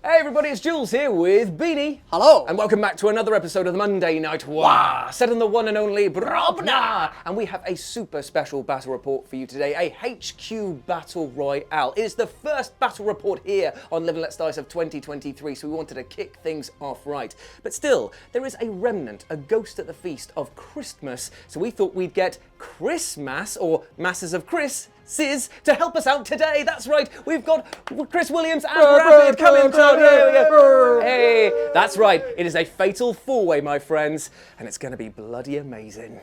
Hey everybody, it's Jules here with Beanie. Hello. And welcome back to another episode of the Monday Night War, set in the one and only Brobna. And we have a super special battle report for you today, a HQ Battle Royale. It is the first battle report here on Live and Let's Dice of 2023, so we wanted to kick things off right. But still, there is a remnant, a ghost at the feast of Christmas, so we thought we'd get Christmas, or masses of Chris, Sis, to help us out today. That's right, we've got Chris Williams and Rapid coming down here. Hey, that's right, it is a fatal four-way, my friends, and it's going to be bloody amazing.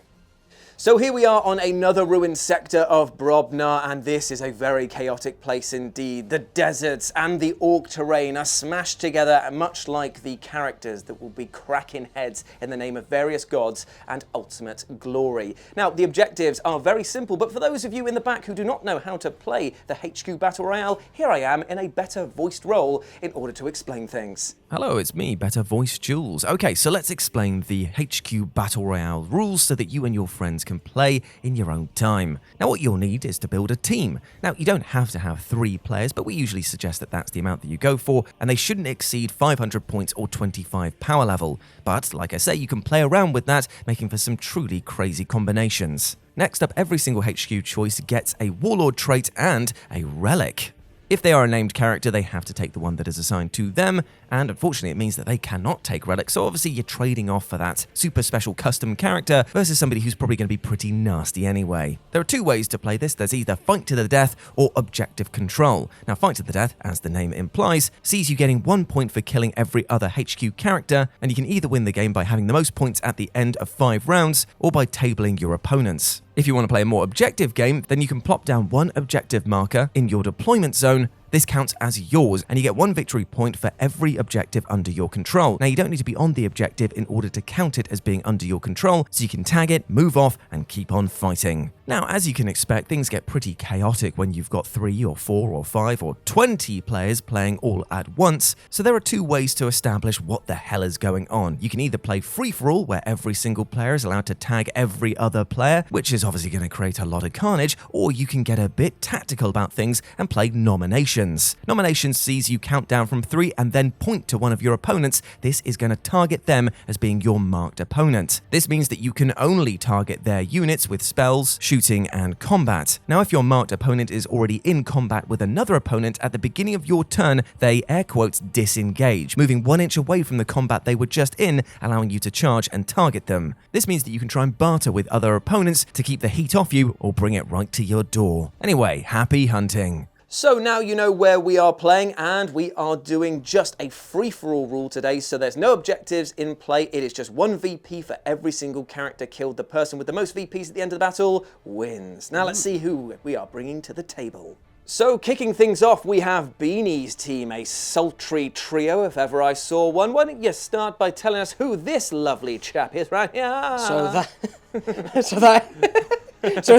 So here we are on another ruined sector of Brobna, and this is a very chaotic place indeed. The deserts and the orc terrain are smashed together, much like the characters that will be cracking heads in the name of various gods and ultimate glory. Now, the objectives are very simple, but for those of you in the back who do not know how to play the HQ Battle Royale, here I am in a better voiced role in order to explain things. Hello, it's me, better voiced Jules. Okay, so let's explain the HQ Battle Royale rules so that you and your friends can play in your own time. Now, what you'll need is to build a team. Now, you don't have to have 3 players, but we usually suggest that that's the amount that you go for, and they shouldn't exceed 500 points or 25 power level. But, like I say, you can play around with that, making for some truly crazy combinations. Next up, every single HQ choice gets a Warlord trait and a relic. If they are a named character, they have to take the one that is assigned to them, and unfortunately it means that they cannot take relics, so obviously you're trading off for that super special custom character versus somebody who's probably going to be pretty nasty anyway. There are 2 ways to play this. There's either fight to the death or objective control. Now, fight to the death, as the name implies, sees you getting 1 point for killing every other HQ character, and you can either win the game by having the most points at the end of 5 rounds or by tabling your opponents. If you want to play a more objective game, then you can plop down 1 objective marker in your deployment zone. This counts as yours, and you get 1 victory point for every objective under your control. Now, you don't need to be on the objective in order to count it as being under your control, so you can tag it, move off, and keep on fighting. Now, as you can expect, things get pretty chaotic when you've got 3 or 4 or 5 or 20 players playing all at once, so there are 2 ways to establish what the hell is going on. You can either play free-for-all, where every single player is allowed to tag every other player, which is obviously going to create a lot of carnage, or you can get a bit tactical about things and play nominations. Nominations sees you count down from 3 and then point to one of your opponents. This is going to target them as being your marked opponent. This means that you can only target their units with spells, shooting, and combat. Now, if your marked opponent is already in combat with another opponent at the beginning of your turn, they air quotes disengage, moving 1 inch away from the combat they were just in, allowing you to charge and target them. This means that you can try and barter with other opponents to keep the heat off you or bring it right to your door. Anyway, happy hunting. So now you know where we are playing, and we are doing just a free-for-all rule today, so there's no objectives in play. It is just 1 VP for every single character killed. The person with the most VPs at the end of the battle wins. Now let's see who we are bringing to the table. So kicking things off, we have Beanie's team, a sultry trio if ever I saw one. Why don't you start by telling us who this lovely chap is right here? So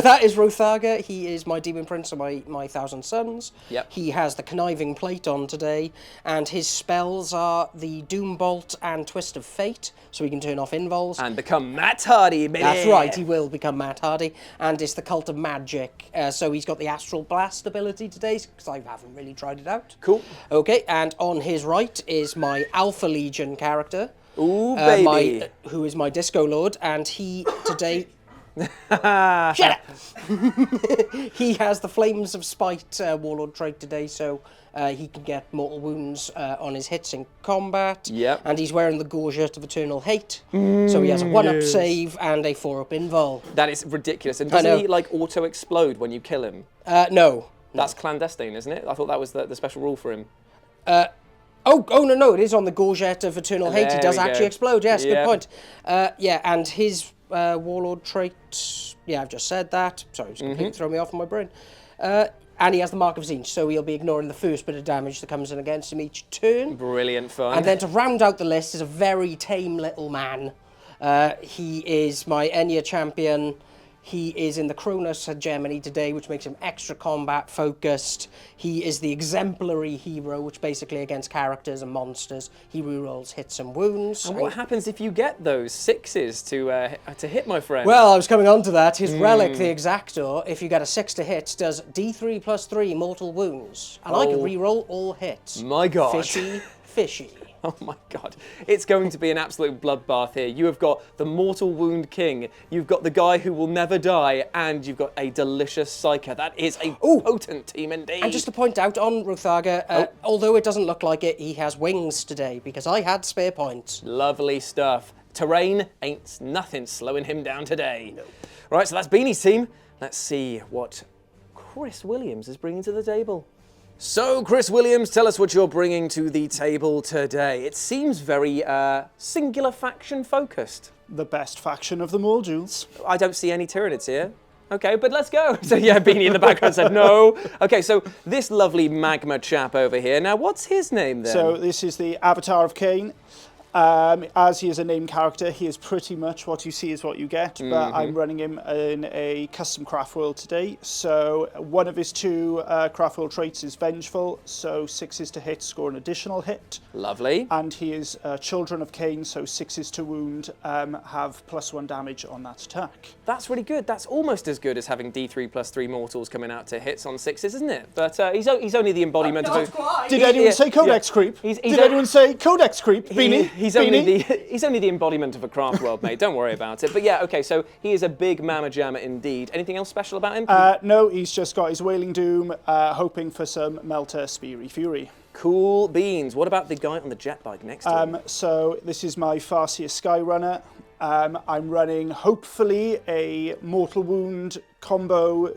that is Rothaga. He is my demon prince of my 1,000 sons. Yep. He has the conniving plate on today, and his spells are the Doom Bolt and Twist of Fate, so he can turn off invols. And become Matt Hardy, baby. That's right, he will become Matt Hardy. And it's the Cult of Magic, so he's got the Astral Blast ability today, because I haven't really tried it out. Cool. Okay, and on his right is my Alpha Legion character. Ooh, baby. Who is my Disco Lord, and he today... Shut up! He has the Flames of Spite Warlord trait today, so he can get mortal wounds on his hits in combat. Yep. And he's wearing the Gorget of Eternal Hate, so he has a 1-up save and a 4-up invul. That is ridiculous. And doesn't he like auto-explode when you kill him? No. That's clandestine, isn't it? I thought that was the special rule for him. Oh, no, it is on the Gorget of Eternal Hate. He does actually explode, yes, good point. Yeah, and his Warlord trait, yeah, I've just said that. Sorry, it's completely thrown me off in my brain. And he has the Mark of Zinch, so he'll be ignoring the first bit of damage that comes in against him each turn. Brilliant fun. And then to round out the list is a very tame little man. He is my Enya champion. He is in the Kronos hegemony today, which makes him extra combat focused. He is the exemplary hero, which basically against characters and monsters, he rerolls hits and wounds. And what happens if you get those 6s to hit, my friend? Well, I was coming on to that. His relic, the Exactor, if you get a 6 to hit, does D3 plus 3 mortal wounds. And I can reroll all hits. My God. Fishy, fishy. Oh my god, it's going to be an absolute bloodbath here. You have got the Mortal Wound King, you've got the guy who will never die, and you've got a delicious Psyker. That is a potent team indeed. And just to point out on Ruthaga, although it doesn't look like it, he has wings today, because I had spare points. Lovely stuff. Terrain ain't nothing slowing him down today. No. Right, so that's Beanie's team. Let's see what Chris Williams is bringing to the table. So, Chris Williams, tell us what you're bringing to the table today. It seems very singular faction focused. The best faction of them all, Jules. I don't see any Tyranids here. Okay, but let's go. So yeah, Beanie in the background said no. Okay, so this lovely magma chap over here. Now, what's his name then? So this is the Avatar of Cain. As he is a named character, he is pretty much what you see is what you get, but I'm running him in a custom craft world today. So one of his 2 craft world traits is Vengeful, so 6s to hit, score an additional hit. Lovely. And he is Children of Cain, so 6s to wound, have +1 damage on that attack. That's really good. That's almost as good as having D3+3 mortals coming out to hits on 6s, isn't it? But he's only the embodiment of a... Did anyone say Codex Creep? Did anyone say Codex Creep? Beanie? He's only the embodiment of a craft world, mate. Don't worry about it. But yeah, okay, so he is a big mamma jammer indeed. Anything else special about him? No, he's just got his Wailing Doom, hoping for some Melter Speary Fury. Cool beans. What about the guy on the jet bike next to him? So this is my Farseer Skyrunner. I'm running, hopefully, a Mortal Wound combo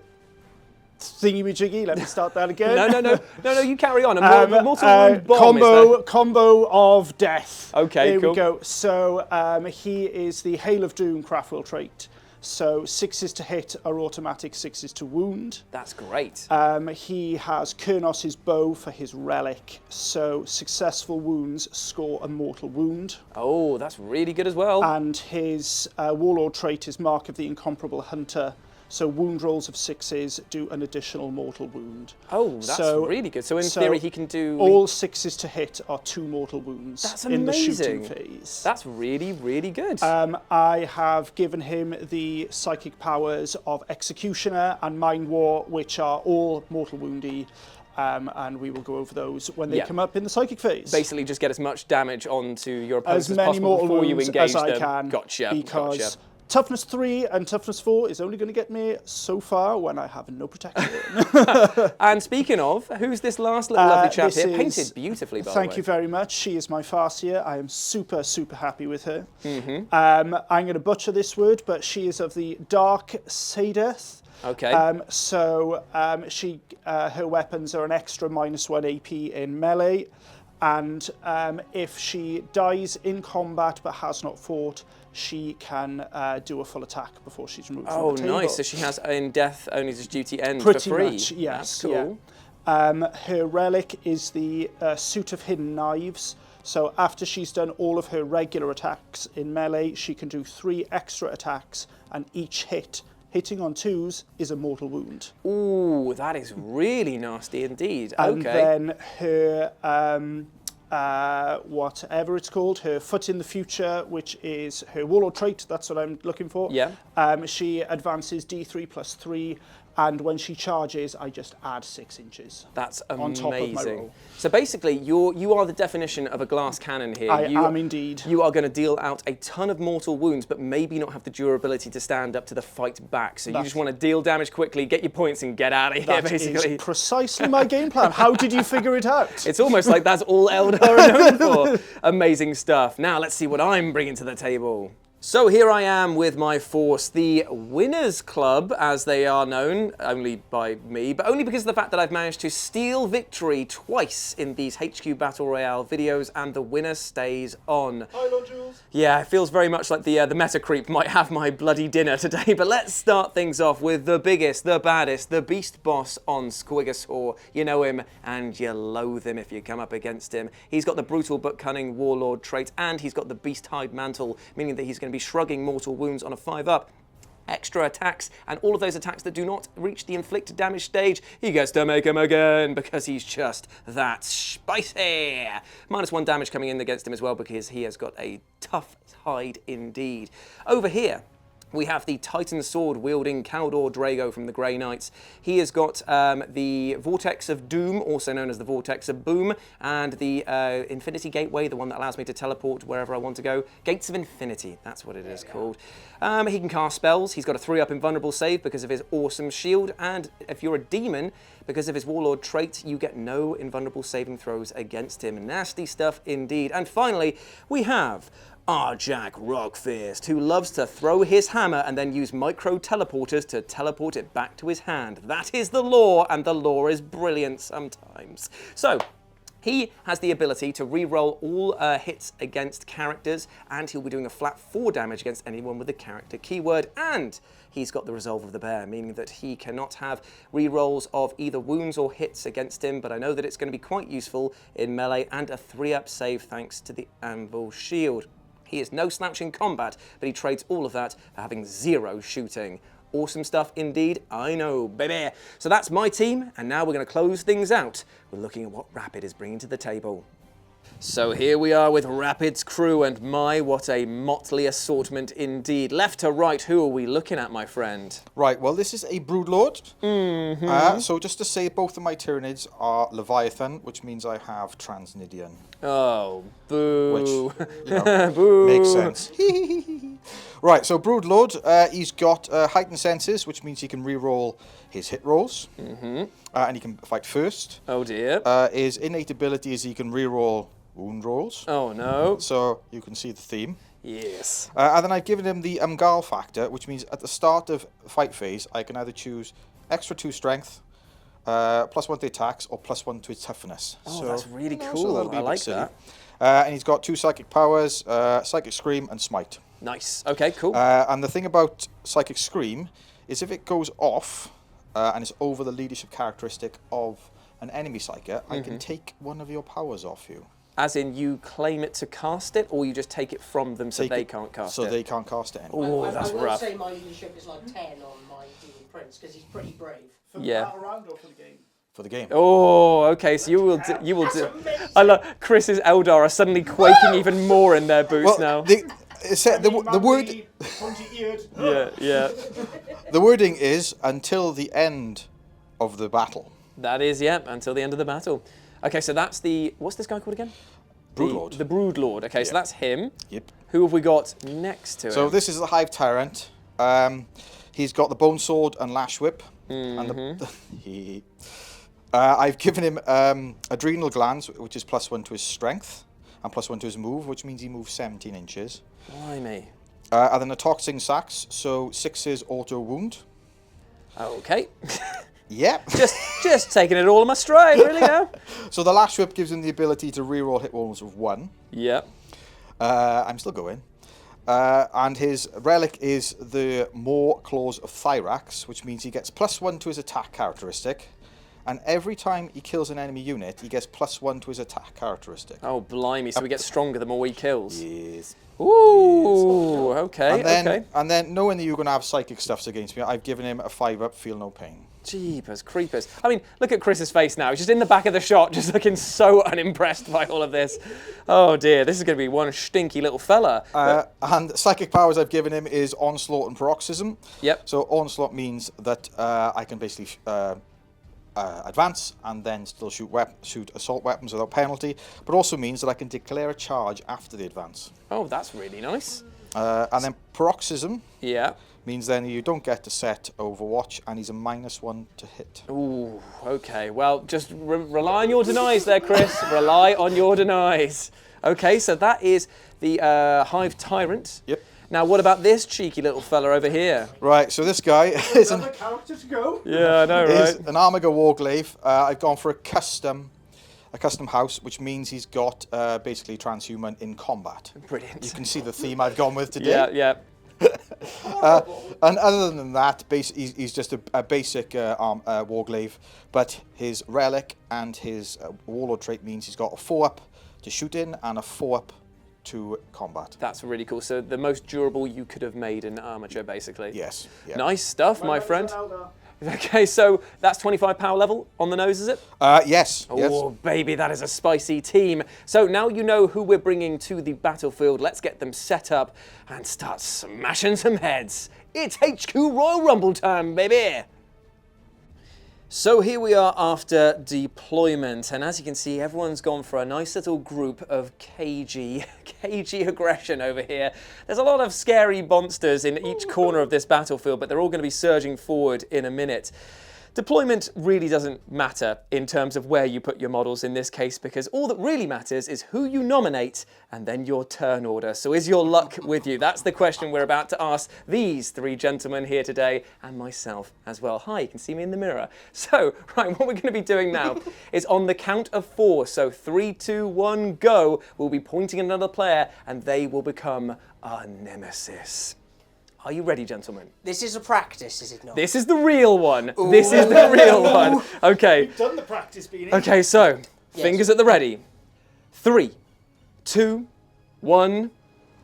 thingy-majiggy. Let me start that again. No, you carry on. A Mortal Wound bomb combo of death. Okay, Here cool. we go. So he is the Hail of Doom craft world trait. So 6s to hit are automatic, 6s to wound. That's great. He has Kurnos' bow for his relic, so successful wounds score a mortal wound. Oh, that's really good as well. And his warlord trait is Mark of the Incomparable Hunter. So wound rolls of 6s do an additional mortal wound. Oh, that's really good. So in theory, he can do... All 6s to hit are 2 mortal wounds. That's in the amazing. shooting phase. That's really, really good. I have given him the psychic powers of Executioner and Mind War, which are all mortal woundy. And we will go over those when they come up in the psychic phase. Basically, just get as much damage onto your opponents as many possible mortal before you wounds engage as I them. can. Gotcha. Because toughness 3 and toughness 4 is only going to get me so far when I have no protection. And speaking of, who's this last little lovely chap here? Painted beautifully, by the way. Thank you very much. She is my Farseer. I am super, super happy with her. I'm going to butcher this word, but she is of the Dark Sadeth. Okay. Her weapons are an extra -1 AP in melee, and if she dies in combat but has not fought, she can do a full attack before she's removed from the table. Oh, nice. So she has in death only does duty end Pretty for free. much, yes. That's cool. Yeah. Her relic is the Suit of Hidden Knives. So after she's done all of her regular attacks in melee, she can do 3 extra attacks, and each hitting on 2s is a mortal wound. Ooh, that is really nasty indeed. And okay. then her, whatever it's called, her Foot in the Future, which is her warlord trait, that's what I'm looking for. Yeah. She advances D3+3, and when she charges, I just add 6 inches. That's on amazing. top of my roll. So basically, you are the definition of a glass cannon here. I am indeed. You are going to deal out a ton of mortal wounds, but maybe not have the durability to stand up to the fight back. So you just want to deal damage quickly, get your points, and get out of here, basically. That is precisely my game plan. How did you figure it out? It's almost like that's all Eldar are known for. Amazing stuff. Now let's see what I'm bringing to the table. So here I am with my force, the Winners Club, as they are known, only by me, but only because of the fact that I've managed to steal victory twice in these HQ Battle Royale videos, and the winner stays on. Hi, Lord Jules. Yeah, it feels very much like the meta creep might have my bloody dinner today, but let's start things off with the biggest, the baddest, the beast boss on Squigosaur. You know him, and you loathe him if you come up against him. He's got the brutal but cunning warlord trait, and he's got the beast hide mantle, meaning that he's going to be shrugging mortal wounds on a 5-up. Extra attacks, and all of those attacks that do not reach the inflict damage stage, he gets to make them again because he's just that spicy. -1 damage coming in against him as well because he has got a tough hide indeed. Over here, We have the Titan Sword wielding Kaldor Drago from the Grey Knights. He has got the Vortex of Doom, also known as the Vortex of Boom, and the Infinity Gateway, the one that allows me to teleport wherever I want to go. Gates of Infinity, that's what it is called. He can cast spells. He's got a 3-up invulnerable save because of his awesome shield, and if you're a demon, because of his Warlord trait, you get no invulnerable saving throws against him. Nasty stuff indeed. And finally, we have Arjak Rockfist, who loves to throw his hammer and then use micro-teleporters to teleport it back to his hand. That is the lore, and the lore is brilliant sometimes. So, he has the ability to re-roll all hits against characters, and he'll be doing a flat 4 damage against anyone with the character keyword, and he's got the Resolve of the Bear, meaning that he cannot have re-rolls of either wounds or hits against him, but I know that it's going to be quite useful in melee, and a 3-up save thanks to the Anvil Shield. He is no slouch in combat, but he trades all of that for having 0 shooting. Awesome stuff indeed, I know, baby. So that's my team, and now we're going to close things out. We're looking at what Rapid is bringing to the table. So here we are with Rapid's crew, and my, what a motley assortment indeed. Left to right, who are we looking at, my friend? Right, well, this is a Broodlord. So just to say, both of my Tyranids are Leviathan, which means I have Transnidian. Oh, boo. Which, boo. Makes sense. Right, so Broodlord, he's got heightened senses, which means he can re-roll his hit rolls. And he can fight first. Oh dear. His innate ability is he can re-roll wound rolls. Oh no. So you can see the theme. Yes. And then I've given him the Umgal factor, which means at the start of fight phase, I can either choose extra 2 strength, +1 to attacks, or +1 to his toughness. Oh, so, that's really so cool. that'll be I a bit like silly. that. And he's got 2 psychic powers, Psychic Scream and Smite. Nice. Okay, cool. And the thing about Psychic Scream is if it goes off and it's over the leadership characteristic of an enemy psyker, I can take one of your powers off you. As in, you claim it to cast it, or you just take it from them so Take they it- can't cast So it? they can't cast it anymore. Oh, I that's will rough. say my leadership is like 10 on my Demon Prince, because he's pretty brave. For the Yeah. battle round or for the game? For the game. Oh, okay. So you will do. I love Chris's Eldar are suddenly quaking even more in their boots now. The word, Yeah, yeah. the wording is until the end of the battle. That is, yep, until the end of the battle. Okay, so that's the, what's this guy called again? Broodlord. The Broodlord. Okay, so Yeah. that's him. Yep. Who have we got next to him? So this is the Hive Tyrant. He's got the Bone Sword and Lash Whip. And I've given him Adrenal Glands, which is +1 to his strength, and +1 to his move, which means he moves 17 inches. Blimey. And then the Toxin Sacs, so 6's auto wound. Okay. Yep. just taking it all in my stride, really now. So the Lash Whip gives him the ability to reroll hit rolls of 1. Yep. I'm still going. And his relic is the Maw Claws of Thyrax, which means he gets +1 to his attack characteristic. And every time he kills an enemy unit, he gets +1 to his attack characteristic. Oh, blimey. So he gets stronger the more he kills. Yes. Ooh, okay, okay. And then, knowing that you're going to have psychic stuffs against me, I've given him a 5-up, Feel No Pain. Jeepers creepers. I mean, look at Chris's face now. He's just in the back of the shot, just looking so unimpressed by all of this. Oh dear, this is going to be one stinky little fella. And psychic powers I've given him is Onslaught and Paroxysm. Yep. So Onslaught means that I can basically advance and then still shoot assault weapons without penalty, but also means that I can declare a charge after the advance. Oh, that's really nice. And then Paroxysm Yeah. means then you don't get to set Overwatch, and he's a -1 to hit. Ooh, okay. Well, just rely on your denies there, Chris. Rely on your denies. Okay, so that is the Hive Tyrant. Yep. Now, what about this cheeky little fella over here? Right, so this guy is Another character to go. Yeah, I know, is right? an Armiger Warglaive. I've gone for a custom house, which means he's got basically transhuman in combat. Brilliant. You can see the theme I've gone with today. Yeah, yeah. And other than that, he's just a basic Warglaive, but his relic and his Warlord trait means he's got a 4-up to shoot in and a 4-up to combat. That's really cool. So the most durable you could have made in armature, basically. Yes. Yeah. Nice stuff, my friend. Okay, so that's 25 power level on the nose, is it? Yes. Oh, Yes. baby, that is a spicy team. So now you know who we're bringing to the battlefield. Let's get them set up and start smashing some heads It's HQ Royal Rumble time, baby! So here we are after deployment, and as you can see, everyone's gone for a nice little group of cagey aggression over here. There's a lot of scary monsters in each corner of this battlefield, but they're all going to be surging forward in a minute. Deployment really doesn't matter in terms of where you put your models in this case, because all that really matters is who you nominate and then your turn order. So is your luck with you? That's the question we're about to ask these three gentlemen here today, and myself as well. Hi, you can see me in the mirror. So, right, what we're going to be doing now is on the count of 4. So 3, 2, 1, go. We'll be pointing at another player and they will become our nemesis. Are you ready, gentlemen? This is a practice, is it not? This is the real one. Ooh. This is the real one. Okay. You've done the practice, Beanie. Okay, so, fingers at the ready. 3, 2, 1,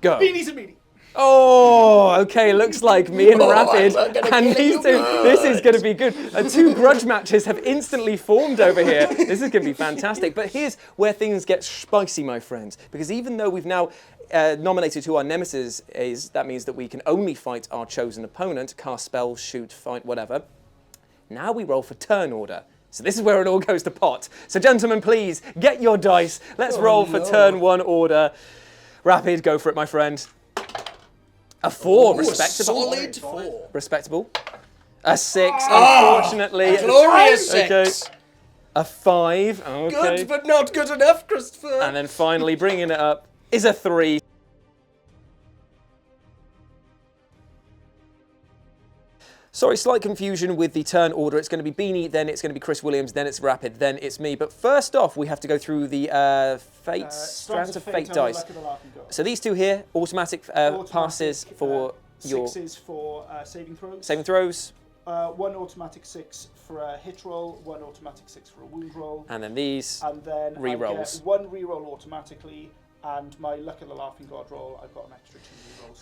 go. Beanie's a beanie. Oh, okay, looks like me and Rapid and these two, this is going to be good. 2 grudge matches have instantly formed over here. This is going to be fantastic. But here's where things get spicy, my friends, because even though we've now nominated who our nemesis is, that means that we can only fight our chosen opponent, cast spells, shoot, fight, whatever. Now we roll for turn order. So this is where it all goes to pot. So gentlemen, please, get your dice. Let's roll for turn 1 order. Rapid, go for it, my friend. A 4, respectable. Solid 4. Respectable. A 6, unfortunately. A glorious 6. Okay. A 5, okay. Good, but not good enough, Christopher. And then finally, bringing it up, is a 3. Sorry, slight confusion with the turn order. It's going to be Beanie, then it's going to be Chris Williams, then it's Rapid, then it's me. But first off, we have to go through the Strands of Fate dice. So these two here, automatic passes for your... 6s for saving throws. Saving throws. 1 automatic 6 for a hit roll, 1 automatic 6 for a wound roll. And then these and then re-rolls. I get 1 re-roll automatically, and my Luck of the Laughing God roll, I've got an extra 2 re-rolls.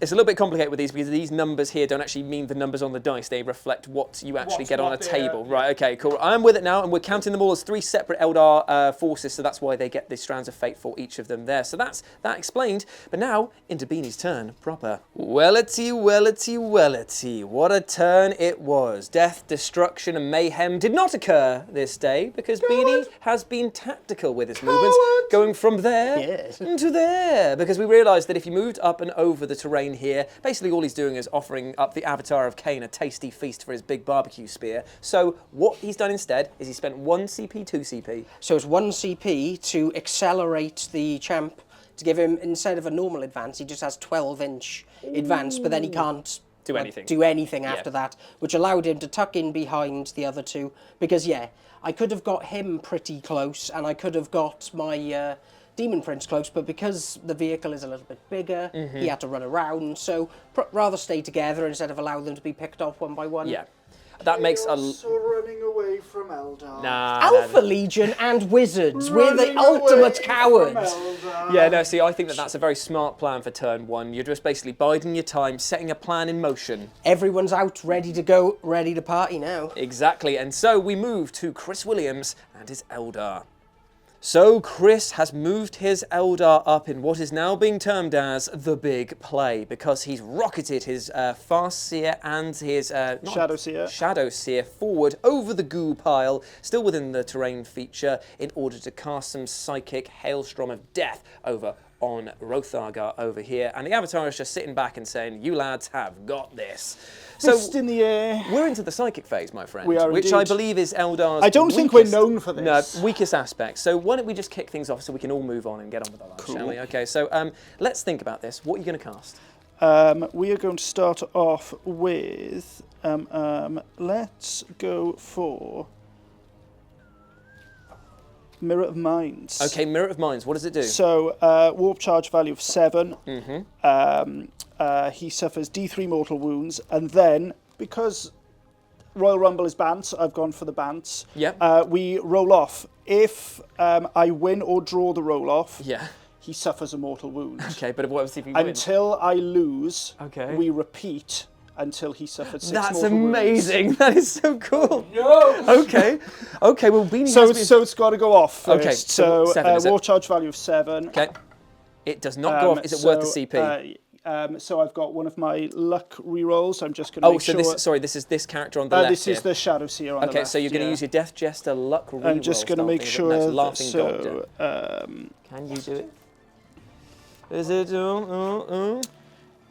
It's a little bit complicated with these because these numbers here don't actually mean the numbers on the dice. They reflect what you actually get on a table. Right, okay, cool. I'm with it now, and we're counting them all as 3 separate Eldar forces, so that's why they get the Strands of Fate for each of them there. So that's that explained. But now, into Beanie's turn proper. Wellity, wellity, wellity. What a turn it was. Death, destruction, and mayhem did not occur this day because Beanie has been tactical with his movements, going from there to there, because we realised that if you moved up and over the terrain here, basically all he's doing is offering up the Avatar of Cain a tasty feast for his big barbecue spear. So what he's done instead is he spent 1 CP, 2 CP. So it's 1 CP to accelerate the champ, to give him, instead of a normal advance, he just has 12-inch advance, but then he can't do anything. Do anything after that, which allowed him to tuck in behind the other two, because I could have got him pretty close, and I could have got my Demon Prince close, but because the vehicle is a little bit bigger, he had to run around, so rather stay together instead of allow them to be picked off one by one. Yeah. That makes a... So running away from Eldar. Alpha Legion and Wizards, we're the ultimate cowards. Yeah, no, see, I think that's a very smart plan for turn 1. You're just basically biding your time, setting a plan in motion. Everyone's out, ready to go, ready to party now. Exactly, and so we move to Chris Williams and his Eldar. So Chris has moved his Eldar up in what is now being termed as the big play, because he's rocketed his Farseer and his Shadowseer forward over the goo pile, still within the terrain feature, in order to cast some psychic hailstorm of death over on Rothargar over here. And the Avatar is just sitting back and saying, you lads have got this. So Fist in the air. We're into the psychic phase, my friend. We are which indeed. I believe is Eldar's I don't think we're known for this. No, weakest aspect. So why don't we just kick things off so we can all move on and get on with our lives, shall we? Okay, so let's think about this. What are you going to cast? We are going to start off with, let's go for Mirror of Minds. Okay, Mirror of Minds. What does it do? So, warp charge value of 7. He suffers D3 mortal wounds, and then, because Royal Rumble is Bants, I've gone for the Bants. Yep. We roll off. If I win or draw the roll off, he suffers a mortal wound. Okay, but what if you win? Until I lose, we repeat until he suffered 6 mortal wounds. That's amazing. That is so cool. No. Okay. Okay. Well, Beanie. So it's got to go off first. Okay. So 7, war charge value of 7. Okay. It does not go off. Is it worth the CP? So I've got one of my luck rerolls. I'm just going to make sure... this is this character on the left. This here. is the Shadow Seer on the left. Okay, so you're going to use your Death Jester luck reroll. I'm just going to make sure... Laughing so, can you do it? Is it?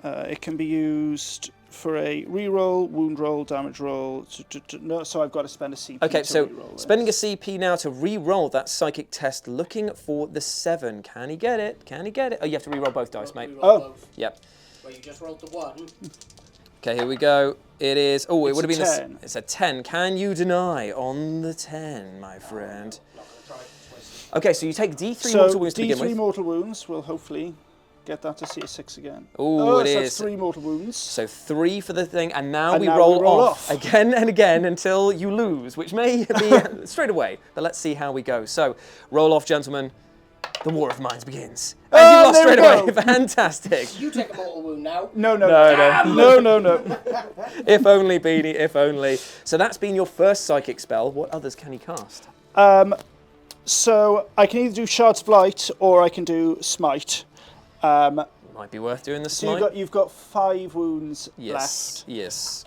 It can be used for a reroll, wound roll, damage roll. No, so I've got to spend a CP. Okay, so re-roll spending a CP now to re-roll that psychic test, looking for the 7. Can he get it? Can he get it? Oh, you have to re-roll both dice, mate. Both. Yep. Well, you just rolled the 1. Okay, here we go. It is. Oh, it would have been 10. It's a 10. Can you deny on the 10, my friend? Not going to try to twist. Okay, so you take D3 mortal wounds to begin with. D3 mortal wounds will hopefully get that to see a 6 again. Ooh, it so is. That's 3 mortal wounds. So 3 for the thing, and now we now roll we roll off again and again until you lose, which may be straight away. But let's see how we go. So roll off, gentlemen. The War of Minds begins. And you lost there straight we away. go. Fantastic. You take a mortal wound now. No. No. If only, Beanie, if only. So that's been your first psychic spell. What others can he cast? So I can either do Shards of Light or I can do Smite. Might be worth doing the smite. So you've got 5 wounds yes. left. Yes.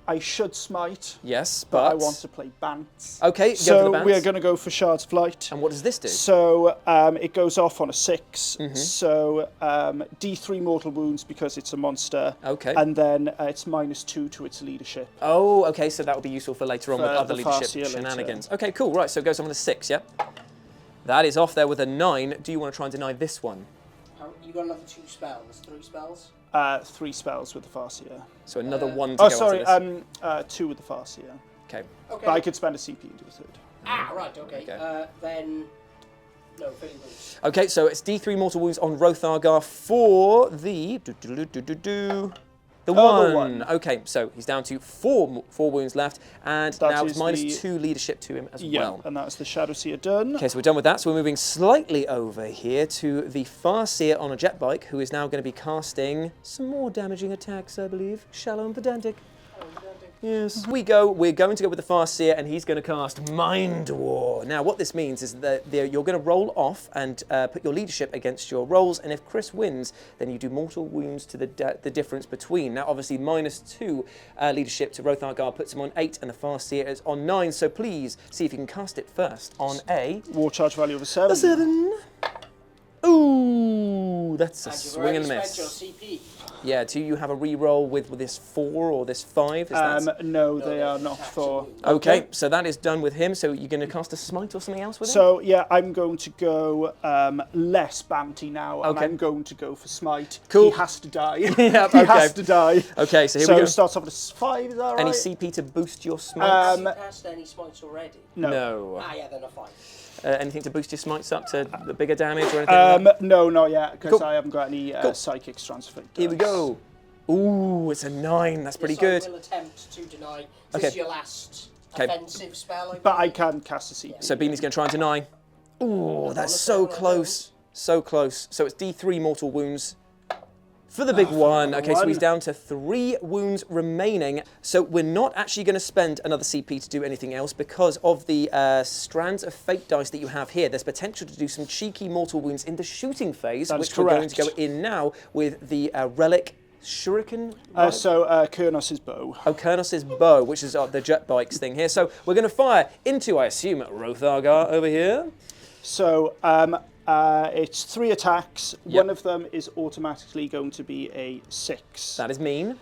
I should smite. Yes, but I but want to play Bants. Okay, go for the so Bants. we're going to go for Shards of Light. And what does this do? So it goes off on a 6. So D3 mortal wounds because it's a monster. Okay. And then it's -2 to its leadership. Oh, okay, so that will be useful for later on For with other the leadership Farseer shenanigans. Okay, cool, right, so it goes on with a 6, yeah? That is off there with a 9. Do you want to try and deny this one? You got another 2 spells, 3 spells? 3 spells with the Farseer. So another 1 to go sorry, onto this. 2 with the Farseer. Okay. Okay. But I could spend a CP and do a 3rd. Ah, right, okay. Okay. Then... No, 30 wounds. Okay, so it's D3 mortal wounds on Rothargar for the... The one. Okay, so he's down to 4 wounds left, and That now is it's the- -2 leadership to him as Yeah, well. and that's the Shadow Seer done. Okay, so we're done with that. So we're moving slightly over here to the Farseer on a jet bike, who is now going to be casting some more damaging attacks, I believe. Shallow and pedantic. Yes. We're going to go with the Farseer, and he's going to cast Mind War. Now, what this means is that you're going to roll off and put your leadership against your rolls, and if Chris wins, then you do mortal wounds to the difference between. Now, obviously, -2 leadership to Rothargar puts him on 8, and the Farseer is on 9, so please see if you can cast it first on a... War charge value of a 7. 7. Ooh, that's a And you've swing and a already miss. spent your CP. Yeah, do you have a re-roll with this 4 or this 5? Is that... No, they are not for... Okay, so that is done with him. So you're going to cast a smite or something else with him? So, yeah, I'm going to go less Banty now, and Okay. I'm going to go for Smite. Cool. He has to die. Yeah, he okay. has to die. Okay, so here So we go. it starts off at a 5, is that right? Any CP to boost your smites? Have you cast any smites already? No. Ah, yeah, then a 5. Anything to boost your smites up to the bigger damage or anything like that? No, not yet, because Cool. I haven't got any Cool. Psychics transferred. Here we go. Ooh, it's a 9. That's pretty good. I will attempt to deny. Okay. This is your last Okay. offensive spell, But I can cast a CP. So Beanie's going to try and deny. Ooh, that's so close. So close. So it's D3 mortal wounds for the big one. Okay, so he's down to 3 wounds remaining. So we're not actually going to spend another CP to do anything else because of the strands of fate dice that you have here. There's potential to do some cheeky mortal wounds in the shooting phase, That is which we're going to go correct. in now with the relic shuriken. Kurnos' bow. Oh, Kurnos' bow, which is the jet bikes thing here. So we're going to fire into, I assume, Rothargar over here. So it's 3 attacks. Yep. One of them is automatically going to be a 6. That is mean.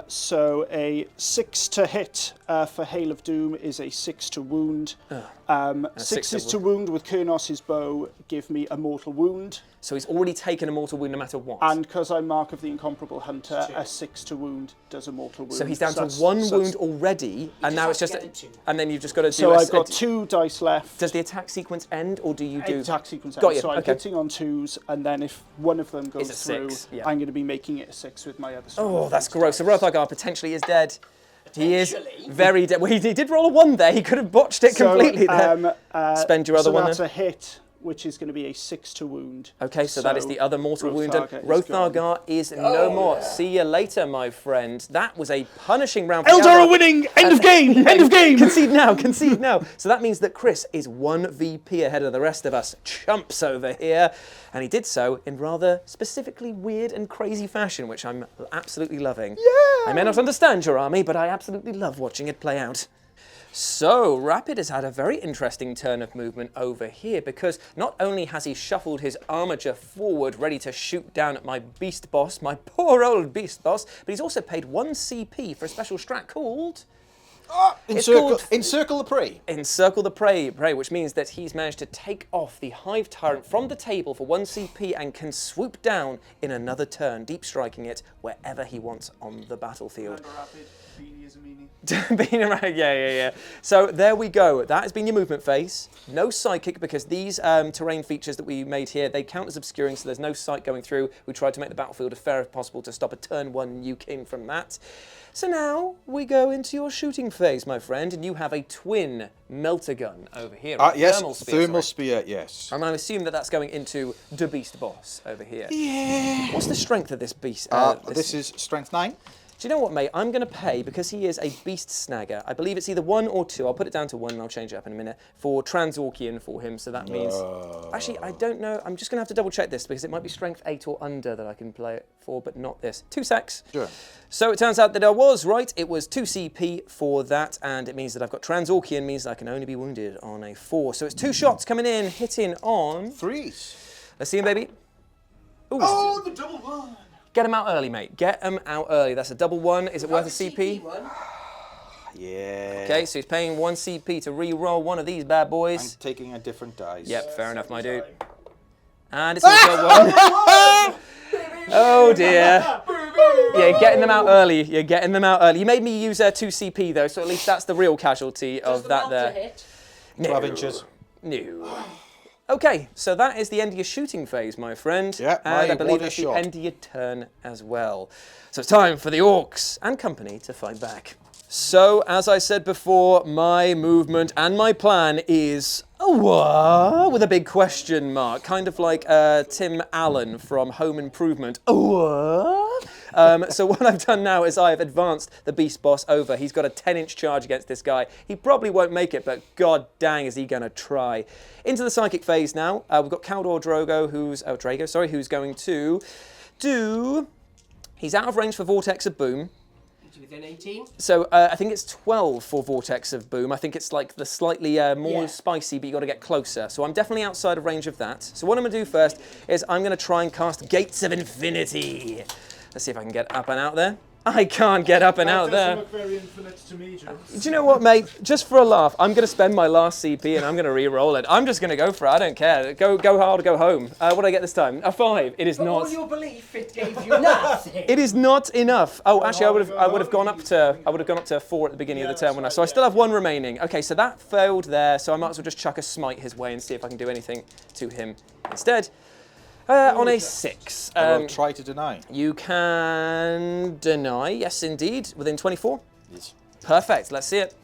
So a 6 to hit for Hail of Doom is a 6 to wound. 6 is to wound with Kurnos' bow, give me a mortal wound. So he's already taken a mortal wound no matter what. And because I'm Mark of the Incomparable Hunter, a 6 to wound does a mortal wound. So he's down to 1 wound already, and now it's just, and then you've just got to do. So I've got 2 dice left. Does the attack sequence end, or do you do? Attack sequence Got ends. you. So I'm Okay. hitting on 2s, and then if one of them goes It's a through, 6, yeah. I'm going to be making it a 6 with my other. Oh, that's gross. So Rothargar potentially is dead. He is Potentially? very dead. Well, he did roll a 1 there. He could have botched it completely there. Spend your other so one that's then. a hit which is going to be a 6 to wound. Okay, so that is the other mortal wound. Rothargar is no more. See you later, my friend. That was a punishing round for Eldar Eldar. are winning! End of game! End of game! Concede now, concede now. So that means that Chris is 1 VP ahead of the rest of us. Chumps over here. And he did so in rather specifically weird and crazy fashion, which I'm absolutely loving. Yeah! I may not understand your army, but I absolutely love watching it play out. So, Rapid has had a very interesting turn of movement over here, because not only has he shuffled his armature forward, ready to shoot down at my beast boss, my poor old beast boss, but he's also paid 1 CP for a special strat called... Encircle the Prey. Encircle the Prey, which means that he's managed to take off the Hive Tyrant from the table for 1 CP and can swoop down in another turn, deep striking it wherever he wants on the battlefield. Rapid, beanie is a meanie. Being around, yeah. So there we go. That has been your movement phase. No psychic, because these terrain features that we made here, they count as obscuring, so there's no sight going through. We tried to make the battlefield as fair as possible to stop a turn 1 nuke in from that. So now we go into your shooting phase, my friend, and you have a twin melter gun over here. Yes, thermal spear, yes. And I assume that that's going into the beast boss over here. Yeah. What's the strength of this beast? This is strength 9. Do you know what, mate? I'm going to pay, because he is a beast snagger, I believe it's either 1 or 2, I'll put it down to 1 and I'll change it up in a minute, for Transorchian for him, so that means... Actually, I don't know, I'm just going to have to double check this, because it might be strength 8 or under that I can play it for, but not this. 2 secs. Sure. So it turns out that I was right, it was 2 CP for that, and it means that I've got Transorchian, means that I can only be wounded on a 4. So it's 2 shots coming in, hitting on... 3s. Let's see him, baby. Ooh. Oh, the double 1! Get him out early, mate. Get him out early. That's a double 1. Is it worth a CP? Yeah. Okay, so he's paying 1 CP to re-roll one of these bad boys. I'm taking a different dice. Yep, fair enough, my dude. And it's also 1. Oh dear. Yeah, you're getting them out early. You're getting them out early. You made me use 2 CP though, so at least that's the real casualty of that there. 12 inches. No. Okay, so that is the end of your shooting phase, my friend. Yeah, and I believe that's the end of your turn as well. So it's time for the orcs and company to fight back. So, as I said before, my movement and my plan is what? With a big question mark, kind of like Tim Allen from Home Improvement. What? So what I've done now is I have advanced the beast boss over. He's got a 10-inch charge against this guy. He probably won't make it, but god dang is he going to try. Into the psychic phase now. We've got Kaldor Drago, who's going to do... He's out of range for Vortex of Boom. Within 18? So I think it's 12 for Vortex of Boom. I think it's like the slightly more spicy, but you got to get closer. So I'm definitely outside of range of that. So what I'm going to do first is I'm going to try and cast Gates of Infinity. Let's see if I can get up and out there. I can't get up and out there. Look very infinite to me, Jules. Do you know what, mate? Just for a laugh, I'm going to spend my last CP and I'm going to re-roll it. I'm just going to go for it. I don't care. Go hard or go home. What did I get this time? A 5. It is not. All your belief, it gave you nothing. It is not enough. Oh, actually, I would have gone up to 4 at the beginning of the turn, wouldn't I? So I still have 1 remaining. Okay, so that failed there. So I might as well just chuck a smite his way and see if I can do anything to him instead. On a 6. I will try to deny. You can deny, yes indeed, within 24. Yes. Perfect, let's see it.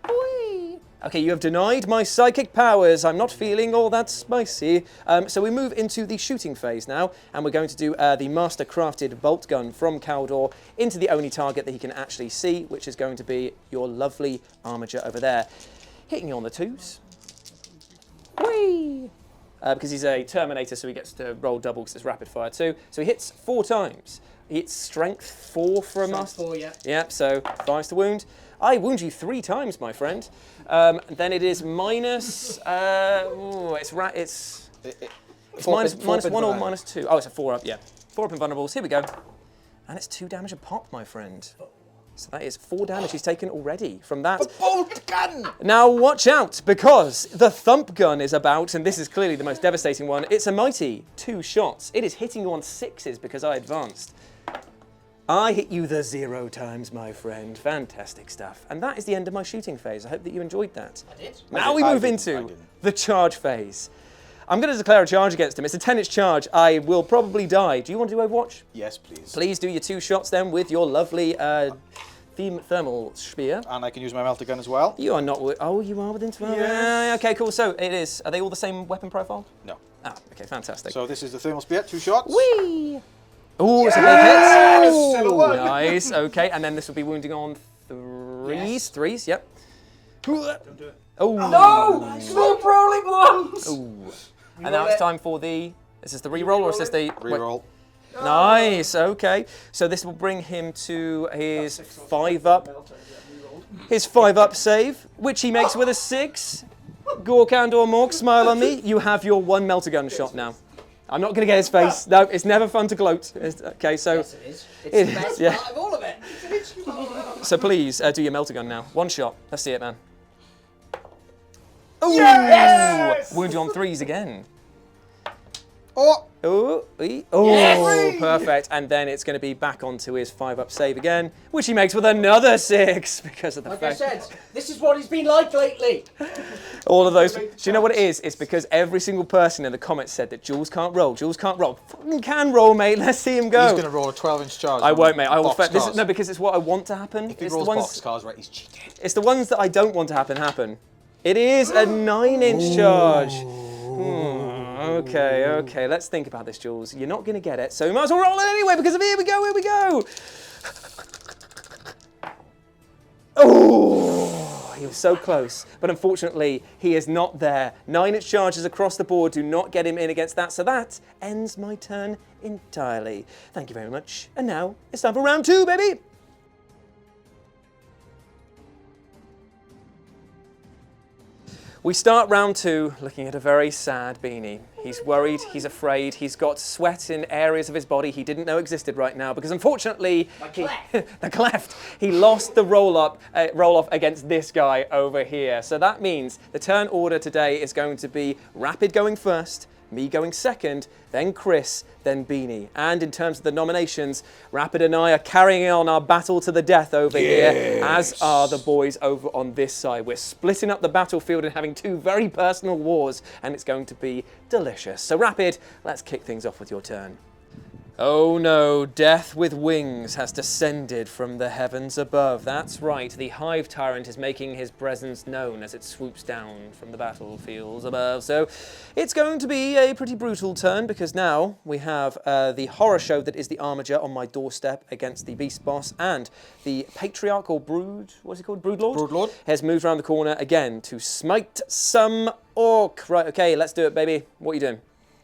Whee. Okay, you have denied my psychic powers. I'm not feeling all that spicy. So we move into the shooting phase now, and we're going to do the master crafted bolt gun from Kaldor into the only target that he can actually see, which is going to be your lovely armature over there. Hitting you on the 2s. Whee! Because he's a Terminator, so he gets to roll double because it's rapid fire too. So he hits 4 times. He hits strength 4 for a master. 4, yeah. Yep, so 5 to wound. I wound you 3 times, my friend. Then it is minus... it's minus 1 or minus 2. Oh, it's a 4 up, yeah. 4 up invulnerables. Here we go. And it's 2 damage a pop, my friend. So that is 4 damage he's taken already from that. The bolt gun! Now watch out, because the thump gun is about, and this is clearly the most devastating one. It's a mighty 2 shots. It is hitting you on 6s because I advanced. I hit you the 0 times, my friend. Fantastic stuff. And that is the end of my shooting phase. I hope that you enjoyed that. I did. Now we move into the charge phase. I'm going to declare a charge against him. It's a 10-inch charge. I will probably die. Do you want to do Overwatch? Yes, please. Please do your 2 shots then with your lovely thermal spear. And I can use my melter gun as well. You are not. Oh, you are within 12. Yes. Okay, cool. So it is. Are they all the same weapon profile? No. Ah, okay, fantastic. So this is the thermal spear, 2 shots. Whee! Oh, it's a big hit. Still a one. Nice. Okay, and then this will be wounding on threes. Yes. Threes. Yep. Don't do it. Oh. No! Stop rolling ones! Ooh. And now it's time for the. Is this the re-roll or is this the Reroll. Nice. Okay. So this will bring him to his 5-up. His 5-up save, which he makes with a 6. Gork and or Mork, smile on me. You have your 1 melter gun shot now. I'm not going to get his face. No, it's never fun to gloat. Okay, so. Yes, it is. It's the best part of all of it. So please do your melter gun now. 1 shot. Let's see it, man. Ooh! Yes! Wound you on 3s again. Oh! Oh, Yes! perfect. And then it's going to be back onto his 5-up save again, which he makes with another 6 because of the Like I fact. said, this is what it's been like lately. All of those. Do you know what it is? It's because every single person in the comments said that Jules can't roll. Jules can't roll. Fucking can roll, mate. Let's see him go. He's going to roll a 12-inch charge. I won't, mate. I will. Box This is, cars. no, because it's what I want to happen. If he It's rolls the ones. box cars, right, he's cheated. It's the ones that I don't want to happen. It is a 9-inch charge. Okay. Let's think about this, Jules. You're not going to get it, so we might as well roll it anyway because of here we go. Oh, he was so close, but unfortunately, he is not there. 9-inch charges across the board do not get him in against that, so that ends my turn entirely. Thank you very much. And now it's time for round 2, baby. We start round 2 looking at a very sad Beanie. He's worried, he's afraid, he's got sweat in areas of his body he didn't know existed right now because unfortunately, the cleft, he lost the roll-off against this guy over here. So that means the turn order today is going to be Rapid going first, me going second, then Chris, then Beanie. And in terms of the nominations, Rapid and I are carrying on our battle to the death over here, as are the boys over on this side. We're splitting up the battlefield and having 2 very personal wars, and it's going to be delicious. So Rapid, let's kick things off with your turn. Oh no, death with wings has descended from the heavens above. That's right, the Hive Tyrant is making his presence known as it swoops down from the battlefields above. So it's going to be a pretty brutal turn because now we have the horror show that is the Armiger on my doorstep against the Beast Boss, and the Patriarch or Brood, what's he called? Broodlord? Broodlord. Has moved around the corner again to smite some orc. Right, okay, let's do it, baby. What are you doing?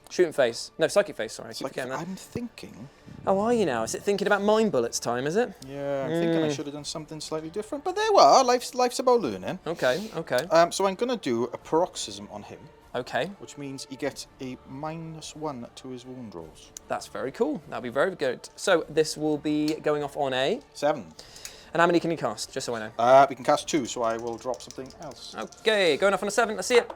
Shooting face. No, psychic face, sorry. I keep forgetting that. I'm thinking. Oh, are you now? Is it thinking about mind bullets time, is it? Yeah, I'm thinking I should have done something slightly different. But there we are. Life's about learning. Okay. So I'm going to do a paroxysm on him, Okay, which means he gets a -1 to his wound rolls. that's very cool. That'll be very good. So this will be going off on a... 7. And how many can you cast, just so I know? We can cast 2, so I will drop something else. Okay, going off on a 7. Let's see it.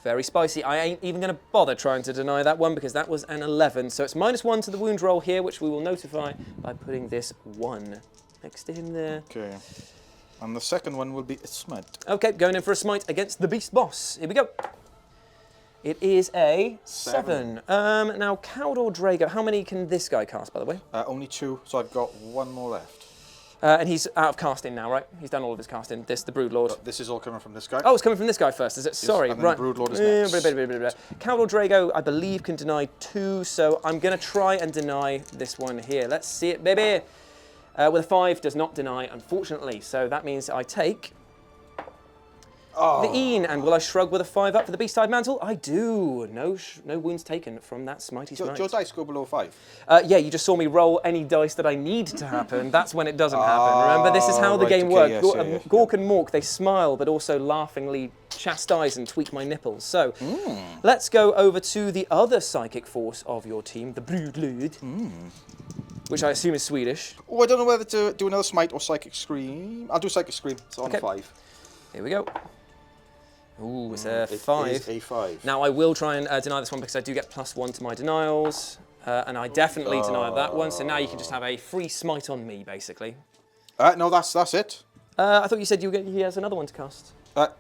Very spicy. I ain't even going to bother trying to deny that one because that was an 11. So it's -1 to the wound roll here, which we will notify by putting this 1 next to him there. Okay. And the second one will be a smite. Okay, going in for a smite against the Beast Boss. Here we go. It is a 7. Now, Caldor Drago, how many can this guy cast, by the way? Only 2, so I've got 1 more left. And he's out of casting now, right? He's done all of his casting. The Broodlord. This is all coming from this guy. Oh, it's coming from this guy first, is it? Sorry, and then right. the Broodlord is next. Caldor Drago, I believe, can deny 2, so I'm going to try and deny this one here. Let's see it, baby. With a 5, does not deny, unfortunately. So that means I take the Een, and will I shrug with a 5 up for the Beast-Tide Mantle? I do. No wounds taken from that smitey smite. Do your dice go below 5? Yeah, you just saw me roll any dice that I need to happen. That's when it doesn't happen. Remember, this is how the game works. Yes, Gork and Mork, they smile, but also laughingly chastise and tweak my nipples. So, let's go over to the other psychic force of your team, the Broodlord, which I assume is Swedish. Oh, I don't know whether to do another smite or psychic scream. I'll do psychic scream. It's on Okay. 5. Here we go. Ooh, it's a 5. It is a 5. Now, I will try and deny this one because I do get +1 to my denials. And I definitely deny that one. So now you can just have a free smite on me, basically. No, that's it. I thought you said he has another one to cast.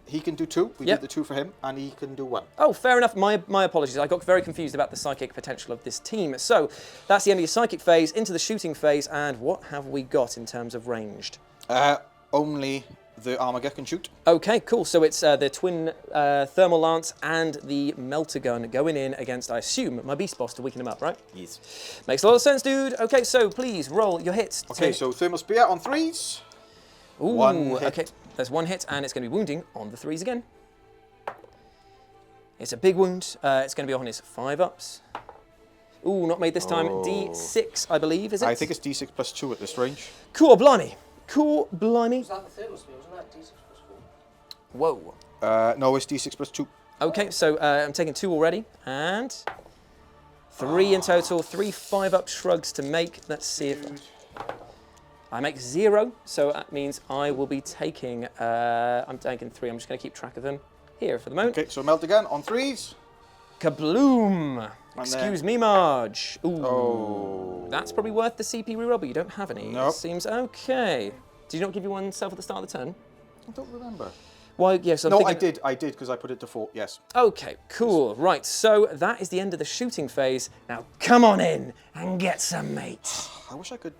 He can do 2. We Yep. did the 2 for him, and he can do 1. Oh, fair enough. My apologies. I got very confused about the psychic potential of this team. So that's the end of your psychic phase, into the shooting phase, and what have we got in terms of ranged? Only the Armager can shoot. Okay, cool. So it's the twin thermal lance and the melter gun going in against, I assume, my beast boss to weaken him up, right? Yes. Makes a lot of sense, dude. Okay, so please roll your hits. Okay, so thermal spear on 3s. Ooh, 1 hit. okay. There's 1 hit, and it's going to be wounding on the 3s again. It's a big wound. It's going to be on his 5-ups. Ooh, not made this time. D6, I believe, is it? I think it's D6 plus 2 at this range. Cool, blimey. Cool, blimey. Was that the thermal spear? Wasn't that D6 plus 4? Whoa. No, it's D6 plus 2. Okay, so I'm taking 2 already, and 3 in total. 3 5-up shrugs to make. Let's see if I make 0. So that means I will be taking. I'm taking 3. I'm just going to keep track of them here for the moment. Okay, so melt again on 3s. Kabloom! And Excuse then- me, Marge. Ooh. Oh. That's probably worth the CP reroll, but you don't have any. Nope. It seems okay. Did you not give you one self at the start of the turn? I don't remember. Why? Yes, I'm No, thinking... I did, because I put it to 4, yes. Okay, cool. Right, so that is the end of the shooting phase. Now come on in and get some mates. I wish I could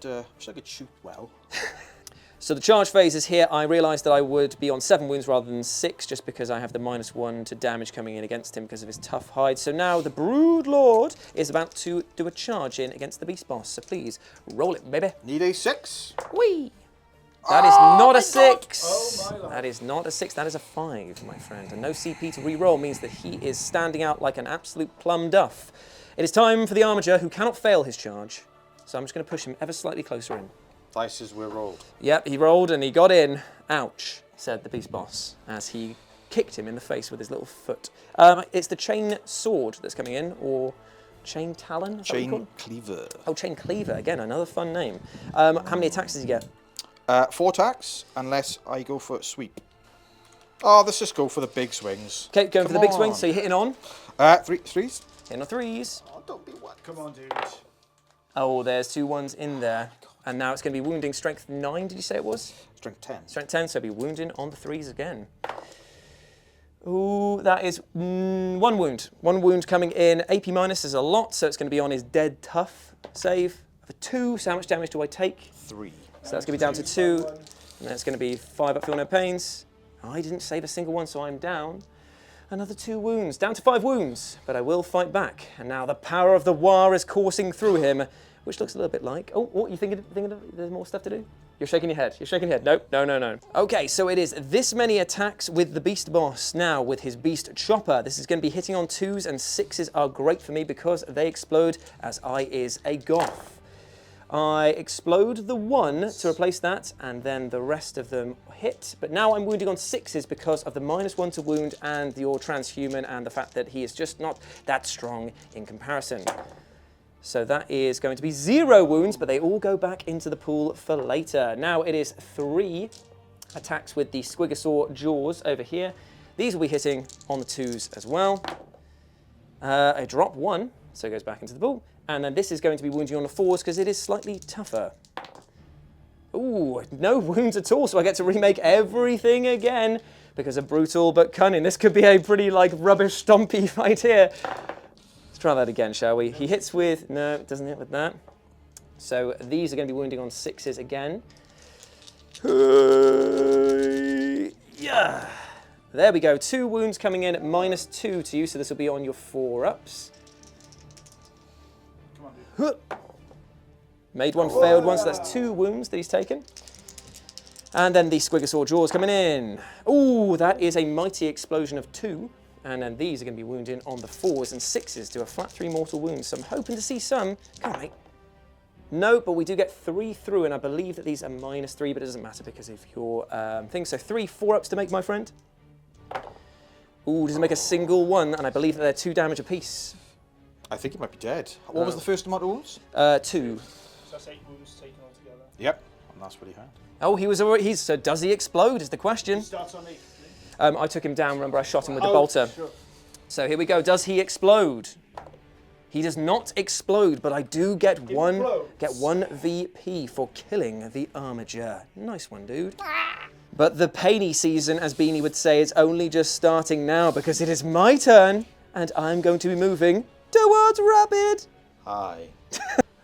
shoot well. So the charge phase is here. I realised that I would be on 7 wounds rather than 6, just because I have the -1 to damage coming in against him because of his tough hide. So now the Brood Lord is about to do a charge in against the Beast Boss. So please, roll it, baby. Need a 6. Whee! That is not a my 6. Oh, my Lord. That is not a 6. That is a 5, my friend. And no CP to re-roll means that he is standing out like an absolute plum duff. It is time for the Armiger, who cannot fail his charge. So I'm just going to push him ever slightly closer in. Dices were rolled. Yep, he rolled and he got in. Ouch, said the Beast Boss, as he kicked him in the face with his little foot. It's the chain sword that's coming in, or chain talon? Is that what you call Chain it? cleaver. Oh, chain cleaver, again, another fun name. How many attacks does he get? 4 attacks, unless I go for sweep. Oh, let's just go for the big swings. Okay, going for the Come big swing, on. so you're hitting on. 3s. Hitting on 3s. Oh, don't be one. Come on, dude. Oh, there's 2 1s in there. And now it's going to be wounding strength 9, did you say it was? Strength 10. Strength 10, so it'll be wounding on the 3s again. Ooh, that is 1 wound. 1 wound coming in. AP minus is a lot, so it's going to be on his dead tough save of a 2. So how much damage do I take? 3. So that's going to be down to 2. And that's going to be 5 up, feel no pains. I didn't save a single one, so I'm down. Another 2 wounds, down to 5 wounds. But I will fight back. And now the power of the War is coursing through him, which looks a little bit like... Oh, what, you thinking there's more stuff to do? You're shaking your head. You're shaking your head. Nope, no. Okay, so it is this many attacks with the Beast Boss. Now, with his Beast Chopper, this is going to be hitting on 2s, and 6s are great for me because they explode as I is a goth. I explode the 1 to replace that, and then the rest of them hit. But now I'm wounding on 6s because of the -1 to wound and your transhuman and the fact that he is just not that strong in comparison. So that is going to be 0 wounds, but they all go back into the pool for later. Now it is 3 attacks with the Squigosaur jaws over here. These will be hitting on the 2s as well. I drop 1, so it goes back into the pool. And then this is going to be wounding on the 4s because it is slightly tougher. Ooh, no wounds at all, so I get to remake everything again because of brutal but cunning. This could be a pretty rubbish stompy fight here. Let's try that again, shall we? He hits with, no, it doesn't hit with that. So these are going to be wounding on 6s again. Yeah. There we go, 2 wounds coming in at -2 to you, so this will be on your 4-ups. Made 1, failed 1, so that's 2 wounds that he's taken. And then the Squigosaur jaws coming in. Ooh, that is a mighty explosion of 2. And then these are going to be wounding on the 4s and 6s to a flat 3 mortal wounds. So I'm hoping to see some. Come on, mate. No, but we do get 3 through, and I believe that these are -3, but it doesn't matter because of your thing. So 3 4-ups to make, my friend. Ooh, doesn't make a single one, and I believe that they're 2 damage apiece. I think he might be dead. What was the first amount of wounds? 2. So that's 8 wounds taken altogether. Yep, and that's what he had. Oh, he was already. So does he explode? Is the question. He starts on 8. I took him down. Remember, I shot him with the bolter. Sure. So here we go. Does he explode? He does not explode, but I do get one Implodes. VP for killing the Armiger. Nice one, dude. But the painy season, as Beanie would say, is only just starting now because it is my turn and I'm going to be moving towards Rabbit. Hi.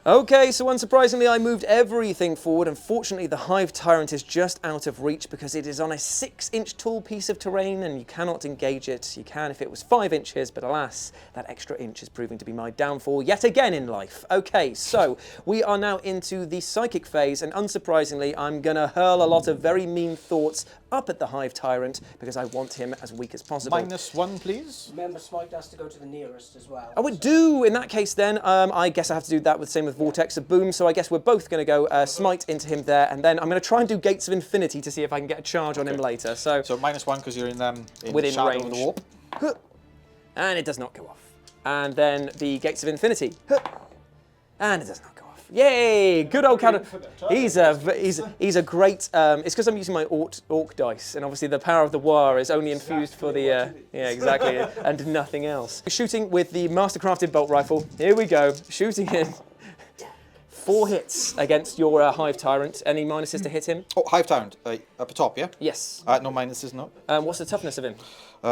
Okay, so unsurprisingly, I moved everything forward. Unfortunately, the Hive Tyrant is just out of reach because it is on a 6-inch tall piece of terrain and you cannot engage it. You can if it was 5 inches, but alas, that extra inch is proving to be my downfall yet again in life. Okay, so we are now into the psychic phase, and unsurprisingly, I'm gonna hurl a lot of very mean thoughts up at the Hive Tyrant because I want him as weak as possible. -1, please. Remember, Smite has to go to the nearest as well. Oh, it do! In that case then, I guess I have to do that with same with Vortex of Boom, so I guess we're both going to go Smite into him there, and then I'm going to try and do Gates of Infinity to see if I can get a charge on him later. So -1 because you're in within shadow range. of the warp. And it does not go off. And then the Gates of Infinity. And it does not go off. Yay! Good old counter. He's a great. It's because I'm using my orc dice, and obviously the power of the war is only infused for the. Yeah, exactly, and nothing else. Shooting with the Mastercrafted bolt rifle. Here we go. Shooting in. 4 hits against your Hive Tyrant. Any minuses to hit him? Oh, Hive Tyrant, up the top, yeah? Yes. No minuses, no. What's the toughness of him?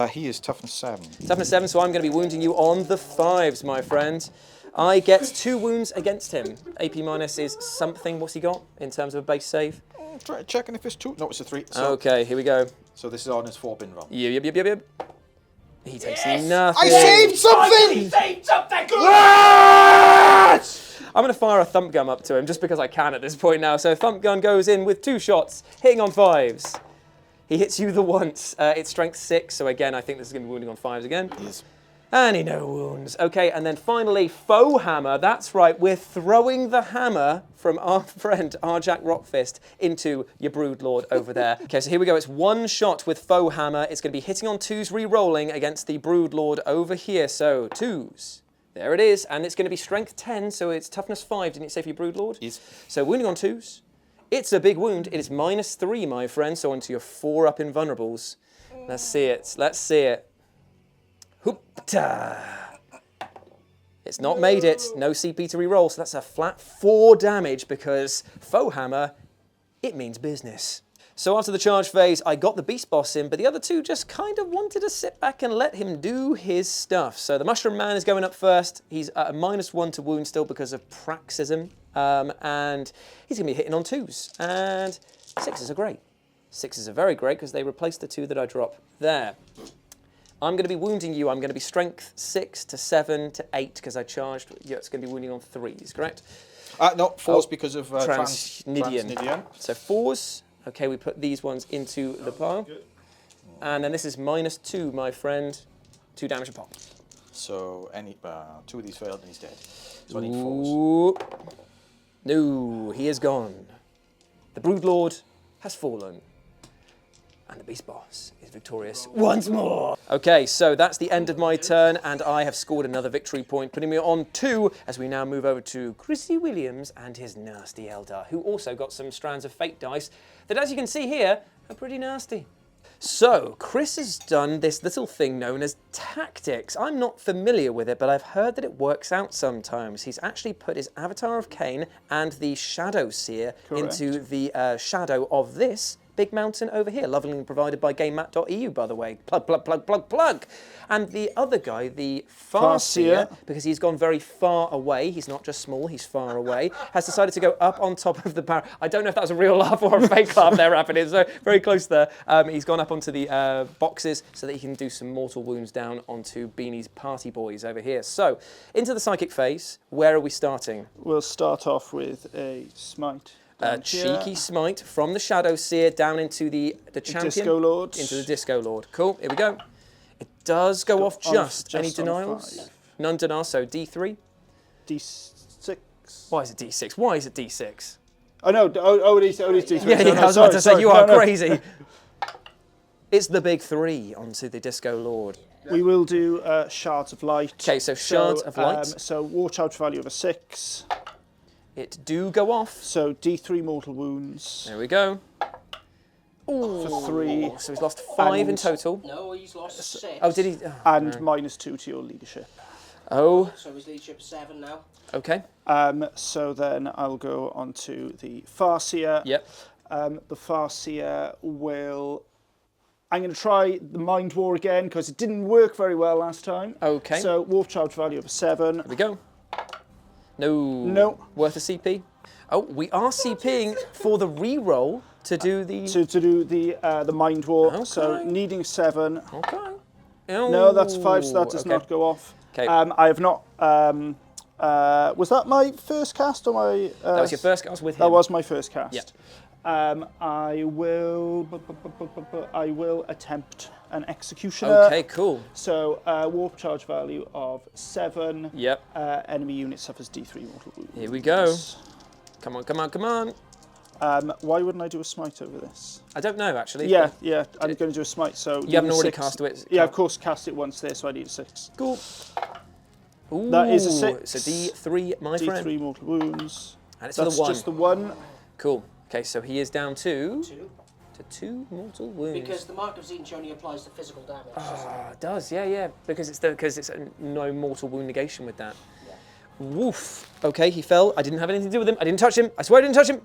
He is toughness 7. Toughness 7, so I'm going to be wounding you on the 5s, my friend. I get 2 wounds against him. AP minus is something. What's he got in terms of a base save? Try checking if it's 2. No, it's a 3. So, okay, here we go. So this is on his 4-bin roll. Yep. He takes nothing. I saved something! He saved something! I'm going to fire a thump gun up to him just because I can at this point now. So thump gun goes in with 2 shots, hitting on 5s. He hits you the once. It's strength 6, so again, I think this is going to be wounding on 5s again. Yes. And he no wounds. Okay, and then finally, Foe Hammer. That's right, we're throwing the hammer from our friend Arjak Rockfist into your Broodlord over there. Okay, so here we go. It's 1 shot with Foe Hammer. It's going to be hitting on 2s, re-rolling against the Broodlord over here. So 2s. There it is, and it's going to be strength 10, so it's toughness 5. Didn't it say for your Broodlord? Yes. So wounding on 2s. It's a big wound. It is -3, my friend, so onto your 4 up invulnerables. Let's see it. Let's see it. Hoopta! It's not made it. No CP to reroll, so that's a flat 4 damage because Foe Hammer, it means business. So after the charge phase, I got the Beast Boss in, but the other 2 just kind of wanted to sit back and let him do his stuff. So the Mushroom Man is going up first. He's at a -1 to wound still because of Praxism, and he's going to be hitting on 2s. And 6s are great. 6s are very great because they replace the 2 that I drop there. I'm going to be wounding you. I'm going to be strength 6 to 7 to 8 because I charged. Yeah, it's going to be wounding on 3s, correct? No, 4s because of Transnidian. So 4s. Okay, we put these ones into the pile. And then this is -2, my friend. 2 damage a pop. So 2 of these failed and he's dead. So I need 4s. Ooh. No, he is gone. The Broodlord has fallen. And the Beast Boss is victorious once more. Okay, so that's the end of my turn, and I have scored another victory point, putting me on 2 as we now move over to Chrissy Williams and his nasty Eldar, who also got some strands of fate dice that, as you can see here, are pretty nasty. So, Chris has done this little thing known as tactics. I'm not familiar with it, but I've heard that it works out sometimes. He's actually put his Avatar of Cain and the Shadow Seer into the shadow of this big mountain over here, lovingly provided by GameMat.eu, by the way. Plug. And the other guy, the Farseer, because he's gone very far away, he's not just small, he's far away, has decided to go up on top of the barrel. I don't know if that was a real laugh or a fake laugh there, Rapid. So very close there. He's gone up onto the boxes so that he can do some mortal wounds down onto Beanie's party boys over here. So, into the psychic phase, where are we starting? We'll start off with a smite. A cheeky smite from the Shadow Seer down into the champion. Disco Lord. Into the Disco Lord. Cool, here we go. It does go off just. Any denials? None denials, so D3? D6. Why is it D6? Why is it D6? Oh no, it is D3. Yeah, I was about to say, you are crazy. It's the big 3 onto the Disco Lord. We will do Shards of Light. Okay, so Shards of Light. So watch out value of a 6. It do go off. So D3 mortal wounds. There we go. Ooh. For 3. So he's lost 5 in total. No, he's lost 6. Oh, did he? Oh, and -2 to your leadership. Oh. So his leadership 7 now. Okay. So then I'll go on to the Farseer. Yep. the Farseer will... I'm going to try the Mind War again, because it didn't work very well last time. Okay. So, warp charge value of 7. Here we go. No. No. Worth a CP? Oh, we are CPing for the re-roll to do the... To do the Mind War. Okay. So, needing 7. Okay. No, that's 5, so that does Okay. not go off. Okay. I have not... was that my first cast or my... That was your first cast with him? That was my first cast. Yeah. I will attempt an Executioner. Okay, cool. So, warp charge value of 7. Yep. Enemy unit suffers D3 mortal wounds. Here we go. Come on, come on, come on. Why wouldn't I do a smite over this? I don't know, actually. Yeah, I'm going to do a smite. So You haven't already 6. cast it? Yeah, of course, cast it once there, so I need a 6. Cool. Ooh, That is a 6. It's a D3, my friend. D3 mortal wounds. And it's That's for the 1. just the 1. Cool. Okay, so he is down to 2 mortal wounds. Because the Mark of Zinch only applies to physical damage. Ah, it does, yeah, because it's a no mortal wound negation with that. Yeah. Woof. Okay, he fell. I didn't have anything to do with him. I didn't touch him. I swear I didn't touch him.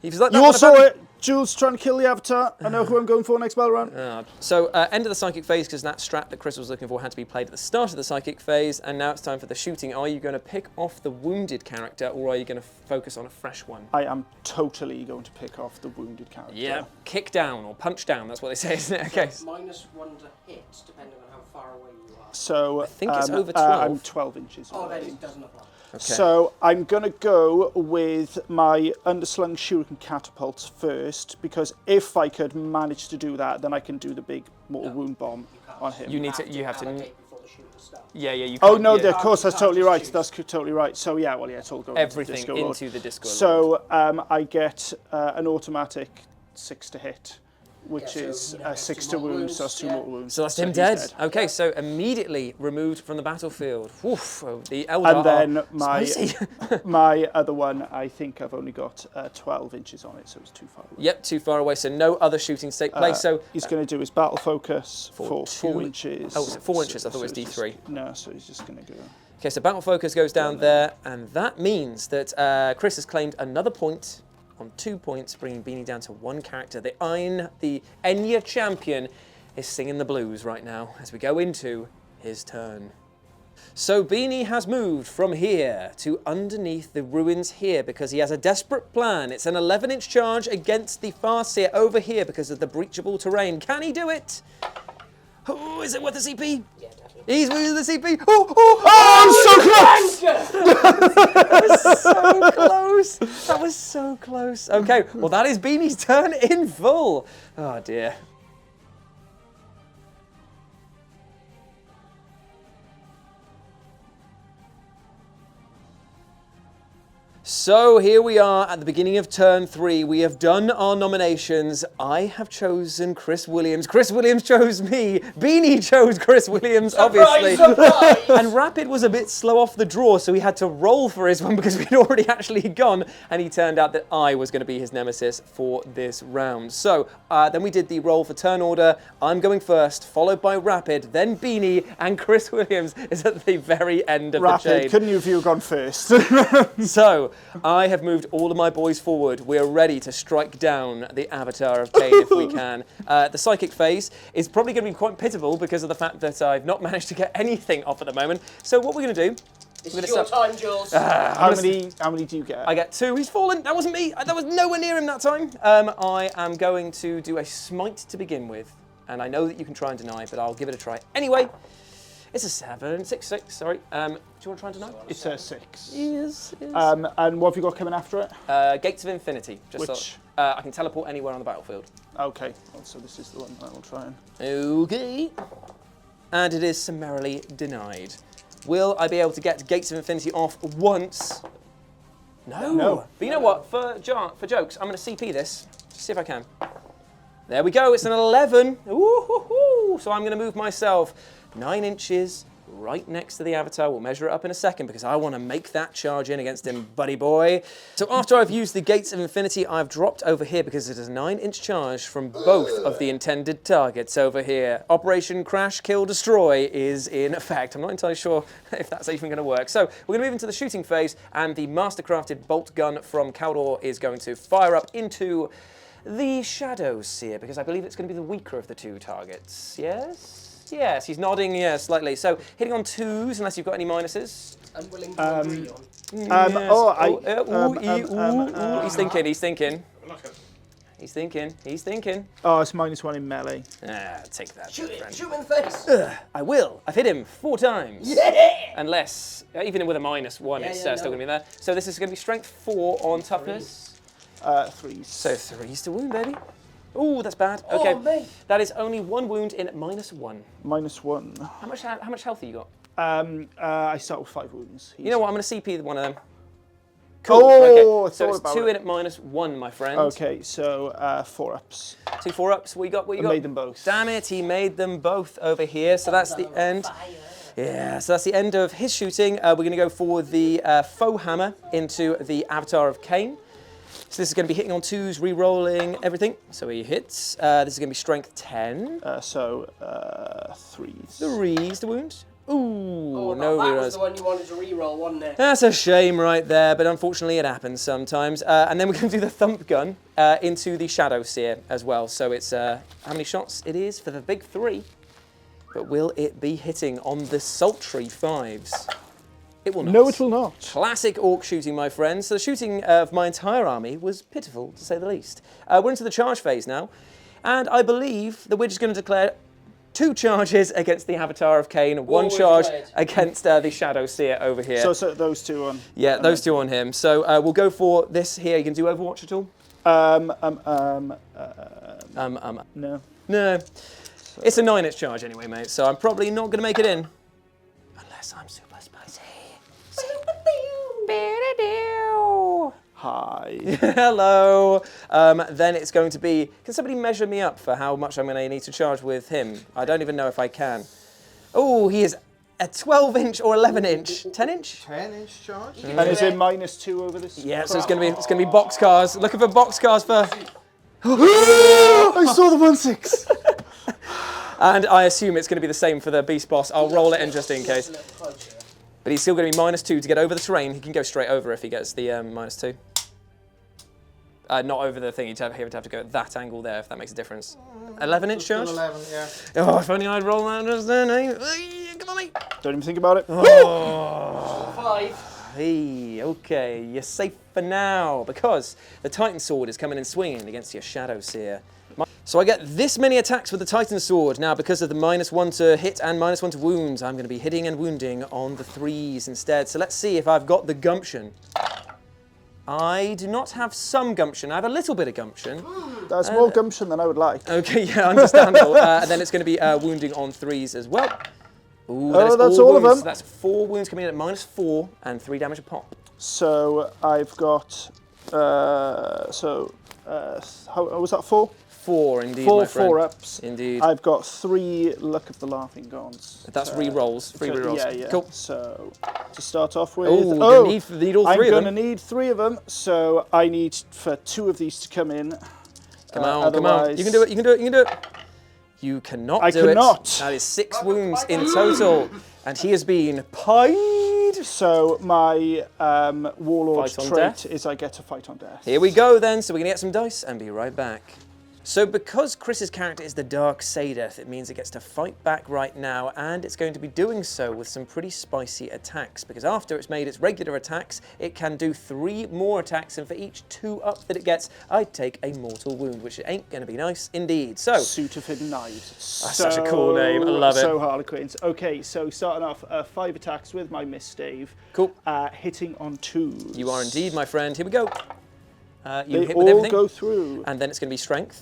He was like that. You all saw it. Jules trying to kill the Avatar. I know who I'm going for next battle round. So, end of the psychic phase, because that strat that Chris was looking for had to be played at the start of the psychic phase, and now it's time for the shooting. Are you going to pick off the wounded character, or are you going to focus on a fresh one? I am totally going to pick off the wounded character. Yeah, kick down or punch down, that's what they say, isn't it? Okay. -1 to hit, depending on how far away you are. So I think it's over 12. I'm 12 inches Oh, away. then it doesn't apply. Okay. So I'm going to go with my underslung shuriken catapults first, because if I could manage to do that, then I can do the big mortal wound bomb on him. You have to. allocate before the shooting starts. Yeah, you Oh can't- no, yeah. of course, that's You can't totally just right. choose. That's totally right. So yeah, well, yeah, it's all going Everything into Disco into the Disco Lord. So I get an automatic 6 to hit, which Yeah, so, is you know, 6 2 to mortal wounds, so that's 2 wounds, mortal wounds. So that's him he's dead. Okay, so immediately removed from the battlefield. Woof, the Eldar And then are my spicy. my other one, I think I've only got 12 inches on it, so it's too far away. Yep, too far away, so no other shootings take place. So He's going to do his battle focus for 4 2 inches. Oh, was it 4 inches? I thought it was it's D3. just- no, so he's just going to go. Okay, so battle focus goes down there, and that means that Chris has claimed another point on 2 points, bringing Beanie down to 1 character. The Enya champion is singing the blues right now as we go into his turn. So Beanie has moved from here to underneath the ruins here because he has a desperate plan. It's an 11-inch charge against the Farseer over here because of the breachable terrain. Can he do it? Oh, is it worth a CP? Yeah, definitely. He's with the CP. That was so close. That was so close. Okay, well that is Beanie's turn in full. Oh dear. So here we are at the beginning of turn 3. We have done our nominations. I have chosen Chris Williams. Chris Williams chose me. Beanie chose Chris Williams, obviously. Surprise! And Rapid was a bit slow off the draw, so he had to roll for his one because we'd already actually gone, and he turned out that I was going to be his nemesis for this round. So then we did the roll for turn order. I'm going first, followed by Rapid, then Beanie, and Chris Williams is at the very end of the chain. Rapid, couldn't you have gone first? So, I have moved all of my boys forward. We're ready to strike down the Avatar of Cain if we can. The psychic phase is probably going to be quite pitiful because of the fact that I've not managed to get anything off at the moment. So what we're going to do... This we're is gonna your start- time, Jules. How many do you get? I get 2. He's fallen. That wasn't me. That was nowhere near him that time. I am going to do a smite to begin with. And I know that you can try and deny, but I'll give it a try. Anyway, it's a 6, sorry. Do you want to try and deny? It's a 6. Yes. And what have you got coming after it? Gates of Infinity. Just Which? I can teleport anywhere on the battlefield. Okay, well, so this is the one I will try and... Okay. And it is summarily denied. Will I be able to get Gates of Infinity off once? No. No. But you know what? For jokes, I'm going to CP this. Just see if I can. There we go. It's an 11. Ooh-hoo-hoo. So I'm going to move myself 9 inches right next to the Avatar. We'll measure it up in a second because I want to make that charge in against him, buddy boy. So after I've used the Gates of Infinity, I've dropped over here because it is a 9-inch charge from both of the intended targets over here. Operation Crash, Kill, Destroy is in effect. I'm not entirely sure if that's even going to work. So we're going to move into the shooting phase, and the mastercrafted bolt gun from Caldor is going to fire up into the Shadow Seer, because I believe it's going to be the weaker of the two targets. Yes? Yes, he's nodding, yes, slightly. So, hitting on 2s, unless you've got any minuses. Unwilling to agree on. Yes. He's thinking, he's thinking. He's thinking. Oh, it's -1 in melee. Take that, Shoot friend. him in the face. I will. I've hit him 4 times. Yeah! Unless, even with a -1, it's still going to be there. So this is going to be strength 4 on toughness. 3s. So 3s to wound, baby. Ooh, that's bad. Okay, mate. that is only 1 wound in -1. -1. How much health have you got? I start with 5 wounds. You know what? I'm going to CP one of them. Cool. Oh, okay. So it's 2 in at -1, my friend. Okay, so 4 ups. 2 4-ups. What you got? What you got? Made them both. Damn it! He made them both over here. So that's the end. Yeah. So that's the end of his shooting. We're going to go for the faux hammer into the Avatar of Cain. So this is going to be hitting on 2s, re-rolling everything. So he hits. This is going to be strength 10. 3s. 3s to wound. Ooh, Oh, no that reroll. was the one you wanted to reroll, wasn't it? That's a shame right there, but unfortunately it happens sometimes. And then we're going to do the thump gun into the Shadow Seer as well. So it's how many shots it is for the big 3. But will it be hitting on the sultry 5s? It will not. No, it will not. Classic orc shooting, my friends. So the shooting of my entire army was pitiful, to say the least. We're into the charge phase now. And I believe that we're just going to declare 2 charges against the Avatar of Cain, 1 charge against the Shadow Seer over here. So those 2 on. Yeah, those 2 on him. So we'll go for this here. You can do Overwatch at all? No. No. It's a 9-inch charge anyway, mate, so I'm probably not going to make it in. Unless I'm super spicy. Hi. Hello. Then it's going to be, can somebody measure me up for how much I'm going to need to charge with him? I don't even know if I can. Oh, he is a 12-inch or 11-inch. 10-inch? 10-inch charge? And is it -2 over this? Yeah, so it's going to be box cars. Looking for box cars for... I saw the 1/6. And I assume it's going to be the same for the beast boss. I'll roll it in just in case. But he's still going to be -2 to get over the terrain. He can go straight over if he gets the -2. Not over the thing. He'd have to go at that angle there, if that makes a difference. 11-inch charge? 11, yeah. Oh, if only I'd roll that just then, eh? Come on, mate. Don't even think about it. Oh. 5. Hey, okay, you're safe for now, because the Titan Sword is coming in swinging against your Shadow Seer. So I get this many attacks with the Titan Sword. Now, because of the -1 to hit and -1 to wounds, I'm going to be hitting and wounding on the 3s instead. So let's see if I've got the gumption. I do not have some gumption. I have a little bit of gumption. That's more gumption than I would like. Okay, yeah, understandable. And then it's going to be wounding on 3s as well. Ooh, that's all of them. So that's 4 wounds coming in at -4 and 3 damage a pop. So I've got, how was that 4? 4 indeed, 4 my friend. 4-ups. Indeed. I've got 3 Luck of the Laughing Gods. That's re-rolls, free re-rolls. Yeah. Cool. So to start off with, Ooh, you need all 3 I'm of going them. to need 3 of them. So I need for 2 of these to come in. Come on, come on. You can do it, you can do it, you can do it. You cannot do it. I cannot. That is 6 wounds in total. And he has been pied. So my Warlord's Fight on trait death. is I get to fight on death. Here we go then. So we're going to get some dice and be right back. So because Chris's character is the Dark Sadeth, it means it gets to fight back right now, and it's going to be doing so with some pretty spicy attacks, because after it's made its regular attacks, it can do 3 more attacks, and for each 2-up that it gets, I take a mortal wound, which ain't going to be nice indeed. So, Suit of Hidden Knives. That's such a cool name, I love it. So Harlequins. Okay, so starting off, 5 attacks with my misstave. Cool. Hitting on 2s. You are indeed, my friend. Here we go. You They hit with all everything. go through. And then it's going to be strength.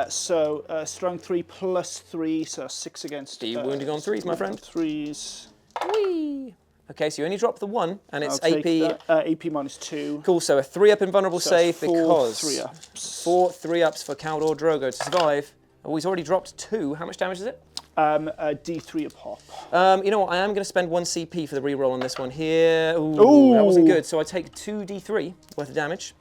Strong 3 plus 3, so 6 against. Be wounding on 3s, my friend. 3s. Whee! Okay, so you only drop the 1, and it's I'll AP. take that. AP -2. Cool, so a 3-up invulnerable So save 4 because 3-ups. 4 3-ups for Caldor Drogo to survive. Oh, he's already dropped 2. How much damage is it? D3 a pop. You know what? I am going to spend 1 CP for the reroll on this one here. Ooh, that wasn't good. So I take 2 D3 worth of damage.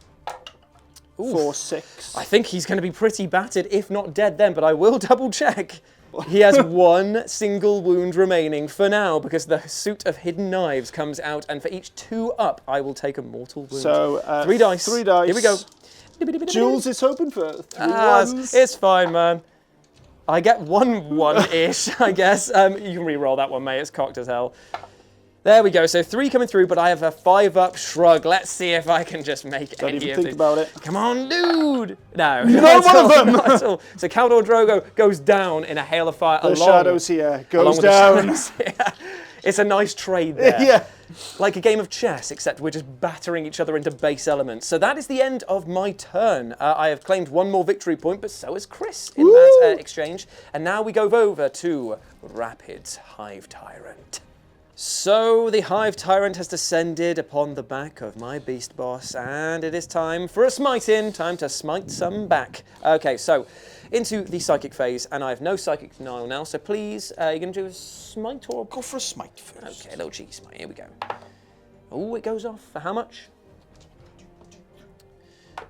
Oof. 4 6. I think he's going to be pretty battered, if not dead then, but I will double check. He has 1 single wound remaining for now, because the Suit of Hidden Knives comes out, and for each 2-up, I will take a mortal wound. So 3 dice. 3 dice. Here we go. Jules is hoping for 3 ones. It's fine, man. I get 1-1-ish, I guess. You can re-roll that one, mate. It's cocked as hell. There we go. So 3 coming through, but I have a 5-up shrug. Let's see if I can just make Don't any even of think these. about it. Come on, dude. No. Not one of them. Not at all. So Caldor Drogo goes down in a hail of fire. The shadows here goes with down. the shadows here. It's a nice trade there. Yeah. Like a game of chess, except we're just battering each other into base elements. So that is the end of my turn. I have claimed 1 more victory point, but so has Chris in that exchange. And now we go over to Rapid's Hive Tyrant. So the Hive Tyrant has descended upon the back of my Beast Boss, and it is time for a smite-in, time to smite some back. Okay, so into the Psychic phase, and I have no Psychic denial now, so please, you're going to do a smite or... Go for a smite first. Okay, a little cheeky smite, here we go. Oh, it goes off, for how much?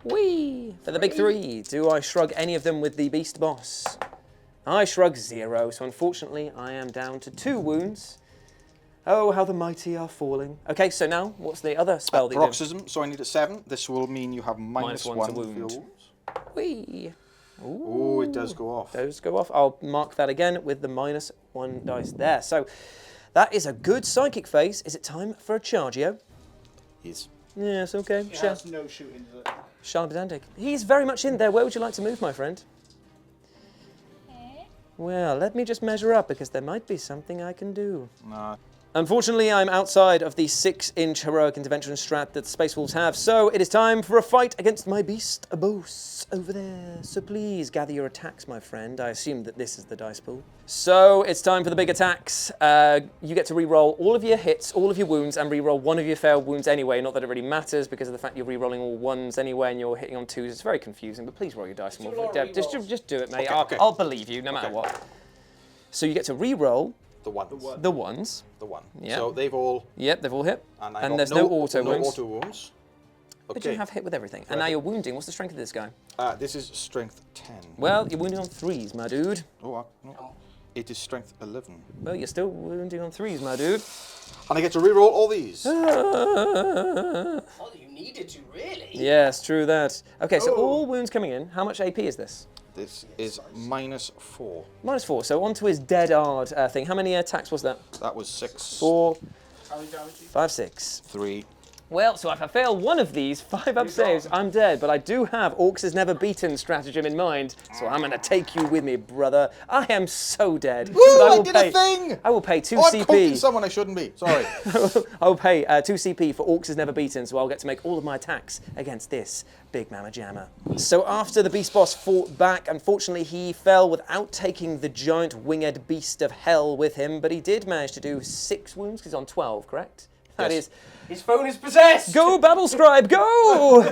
Whee! For the big 3, do I shrug any of them with the Beast Boss? I shrug 0, so unfortunately I am down to 2 wounds. Oh, how the mighty are falling. Okay, so now, what's the other spell that you do? Paroxysm, so I need a 7. This will mean you have minus 1 to for your wound. wounds. Whee! Oh, it does go off. Those go off. I'll mark that again with the -1 dice there. So that is a good Psychic phase. Is it time for a Chargio? Yes. Yes, okay. He has no shooting. Charlemagne. He's very much in there. Where would you like to move, my friend? Well, let me just measure up, because there might be something I can do. Nah. Unfortunately, I'm outside of the 6-inch heroic intervention strat that the Space Wolves have, so it is time for a fight against my Beast Boss over there. So please gather your attacks, my friend. I assume that this is the dice pool. So it's time for the big attacks. You get to re-roll all of your hits, all of your wounds, and re-roll 1 of your failed wounds anyway. Not that it really matters, because of the fact you're re-rolling all 1s anyway, and you're hitting on 2s. It's very confusing, but please roll your dice. Just do it, mate. Okay. I'll believe you, no matter what. So you get to re-roll The 1. the 1s. The 1. Yeah. So they've all... Yep, they've all hit. And there's no auto wounds. No auto wounds. Okay. But you have hit with everything. And now you're wounding. What's the strength of this guy? This is strength 10. Well, you're wounding on 3s, my dude. Oh, no. It is strength 11. Well, you're still wounding on 3s, my dude. And I get to reroll all these. Oh, you needed to, really? Yes, true that. Okay, so all wounds coming in. How much AP is this? This is -4. -4. So onto his dead ard thing. How many attacks was that? That was 6. 4, How many damage? 5, 6. 3. Well, so if I fail one of these 5-up saves, I'm dead. But I do have Orcs is never beaten stratagem in mind, so I'm going to take you with me, brother. I am so dead. Woo, but I did a thing! I will pay 2 I'm CP. cooking someone I shouldn't be. Sorry. I will pay 2 CP for Orcs is never beaten, so I'll get to make all of my attacks against this big mamma jammer. So after the Beast Boss fought back, unfortunately he fell without taking the giant winged beast of hell with him, but he did manage to do 6 wounds, because he's on 12, correct? That Yes. is... His phone is possessed! Go, Babble Scribe, go!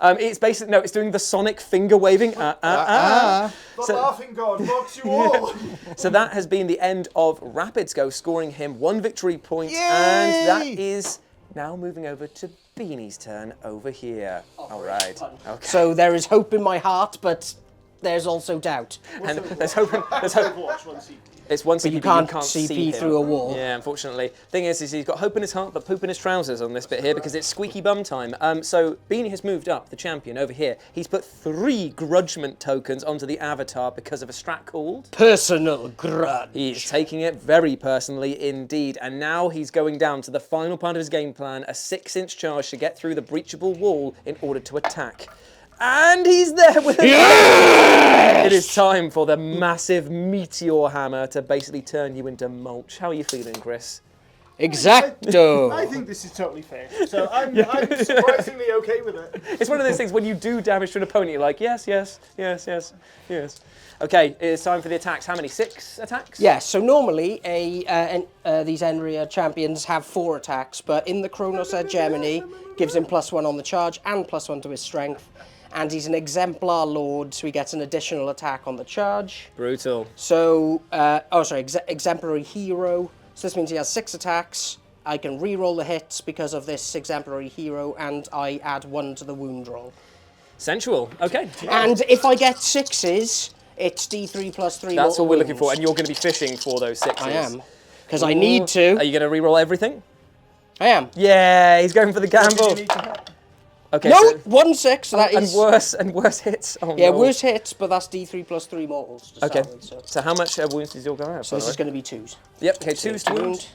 It's basically, no, it's doing the sonic finger waving. The laughing god mocks you all. So that has been the end of Rapid's go, scoring him 1 victory point. Yay! And that is now moving over to Beanie's turn over here. All right. Okay. So there is hope in my heart, but there's also doubt. And there's hope. It's 1 CP, But you but can't see CP him. through a wall. Yeah, unfortunately. Thing is he's got hope in his heart, but poop in his trousers on this bit here, because it's squeaky bum time. So Beanie has moved up, the champion, over here. He's put 3 grudgement tokens onto the avatar because of a strat called... Personal grudge. He's taking it very personally indeed, and now he's going down to the final part of his game plan, a 6-inch charge to get through the breachable wall in order to attack. And he's there with it. Yes! It is time for the massive meteor hammer to basically turn you into mulch. How are you feeling, Chris? Exacto. I think this is totally fair. So I'm surprisingly okay with it. It's one of those things when you do damage to an opponent, you're like, yes, yes, yes, yes, yes. Okay, it's time for the attacks. How many? 6 attacks? Yeah, so normally these Enria champions have 4 attacks, but in the Kronos Hegemony gives him +1 on the charge and +1 to his strength. And he's an exemplar lord, so he gets an additional attack on the charge. Brutal. So, exemplary hero. So this means he has 6 attacks. I can re-roll the hits because of this exemplary hero, and I add 1 to the wound roll. Sensual. Okay. And if I get 6s, it's D3 plus 3 That's all we're looking wounds. for, and you're going to be fishing for those 6s. I am. Because I need to. Are you going to re-roll everything? I am. Yeah, he's going for the gamble. Okay. No, So, 1-6. So that and is worse hits. Oh, yeah, no. worse hits, but that's D3 plus 3 mortals. To Okay. start with, so. So how much wounds does your guy have? So this is going to be 2s. Yep. Okay. 2's to wound.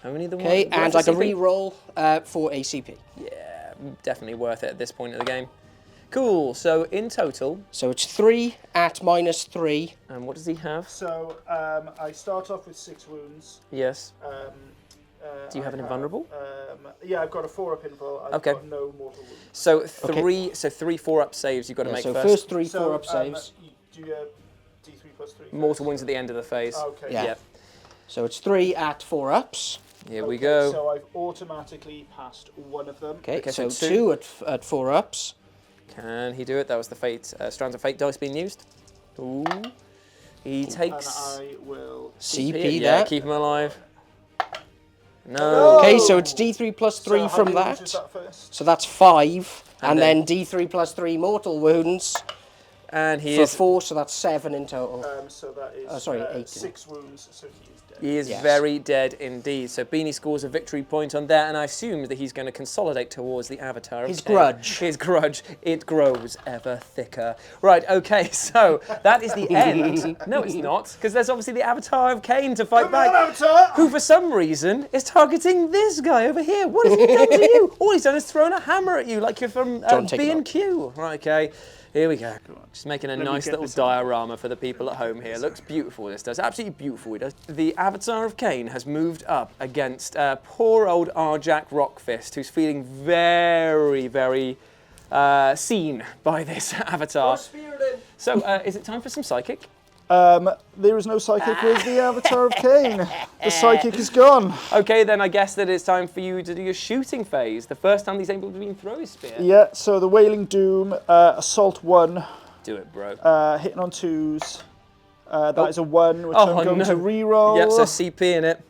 Only the one. Okay, worth and the I can CP? re-roll for ACP. Yeah, definitely worth it at this point of the game. Cool. So in total, So it's 3 at -3. and what does he have? So I start off with 6 wounds. Yes. Do you I have an invulnerable? Yeah, I've got a 4-up invul. I've Okay. got no mortal wounds. So 3 4-up saves you've got to Yeah, make so first. first 3 4-up saves. Do you get D3 plus 3? Mortal wounds at the end of the phase. Okay. Yeah. Yep. So it's 3 at 4-ups. Here we go. So I've automatically passed one of them. Okay, Okay, so so two. 2 at 4-ups. Can he do it? That was the fate Strands of Fate dice being used. Ooh. He And takes I will... CP yeah, that. keep him alive. No. Okay, so it's D3 plus 3 So how from many wounds that. is that first? So that's 5. And then- then D3 plus 3 mortal wounds And he for is 4, so that's 7 in total. So that is Oh, sorry, 8. 6 wounds, so he is dead. he is Yes. very dead indeed. So Beanie scores a victory point on that, and I assume that he's going to consolidate towards the avatar. of His Cain. grudge. His grudge. It grows ever thicker. Right. Okay. So that is the end. No, it's not, because there's obviously the avatar of Cain to fight back. Avatar! Who for some reason is targeting this guy over here. What has he done to you? All he's done is thrown a hammer at you like you're from take it B&Q. Right, okay, here we go. Just making a me nice get little this out. diorama for the people at home here. Looks beautiful, this does. Absolutely beautiful, it does. The Avatar of Cain has moved up against poor old Arjak Rockfist, who's feeling very, very seen by this avatar. So, is it time for some psychic? There is no psychic with the Avatar of Cain. The psychic is gone. Okay, then I guess that it's time for you to do your shooting phase. The first time he's able to even throw his spear. Yeah, so the Wailing Doom, Assault 1, Do it, bro. hitting on 2s. That is a 1, which Oh, I'm going no. to re-roll. Yep, so CP in it.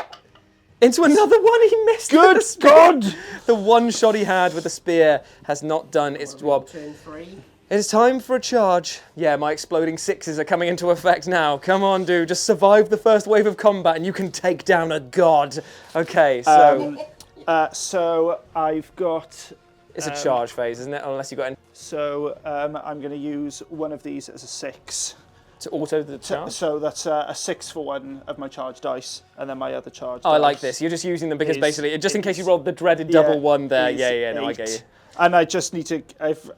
Into another one, he missed with Good the spear. God! The one shot he had with the spear has not done its job. Turn 3. It is time for a charge. Yeah, my exploding 6s are coming into effect now. Come on, dude, just survive the first wave of combat and you can take down a god. Okay, so So I've got... it's a charge phase, isn't it? Unless you've got any So I'm going to use one of these as a 6. to auto the charge. So that's a 6 for one of my charge dice, and then my other charge Oh, I like dice this. You're just using them because is- basically, just in case you is- rolled the dreaded double yeah, one there. is Yeah, no, I get you. 8. And I just need to,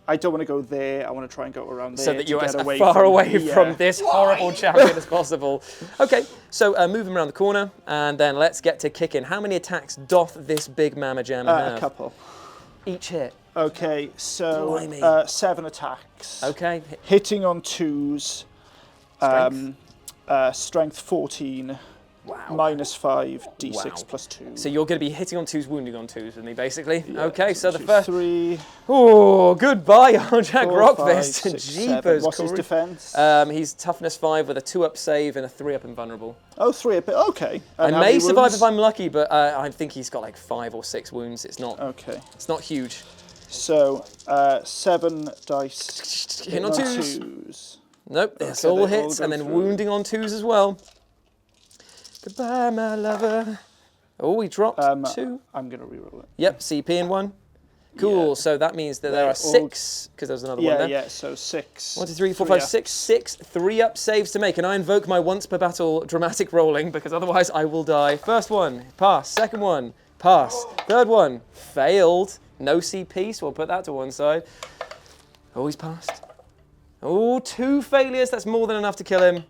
I don't want to go there, I want to try and go around there So that to you're get as away far from, away yeah. from this horrible champion as possible. Okay, so move him around the corner, and then let's get to kicking. How many attacks doth this big mamma jamma have? A couple. Each hit. Okay, so Blimey. 7 attacks. Okay. Hitting on 2s. Strength? Strength 14. Wow. Minus 5, d6 Wow. plus 2. So you're going to be hitting on 2s, wounding on 2s, with me, basically. Okay, so the 2, first. 3, Oh, goodbye, Jack 4, 5, Rockfist. 6, 7. Jeepers. What's his Corey. defense? He's toughness 5 with a 2-up save and a 3-up invulnerable. Oh, 3 a bit. Okay. I And how may many survive wounds? if I'm lucky, but I think he's got like 5 or 6 wounds. It's not. Okay. It's not huge. So 7 dice. Hitting on 2s. 2s. Nope, that's Okay, all they all hits, go and then through. wounding on 2s as well. Goodbye, my lover. Oh, he dropped 2. I'm going to reroll it. Yep, CP in 1. Cool, Yeah. so that means that there They are all- 6, because there's another one Yeah, there. yeah, so 6. 1, 2, 3, 4, 5, 6. 6 3-up saves to make, and I invoke my once per battle dramatic rolling, because otherwise I will die. First one, pass. Second one, pass. Third one, failed. No CP, so we'll put that to one side. Oh, he's passed. Oh, 2 failures, that's more than enough to kill him.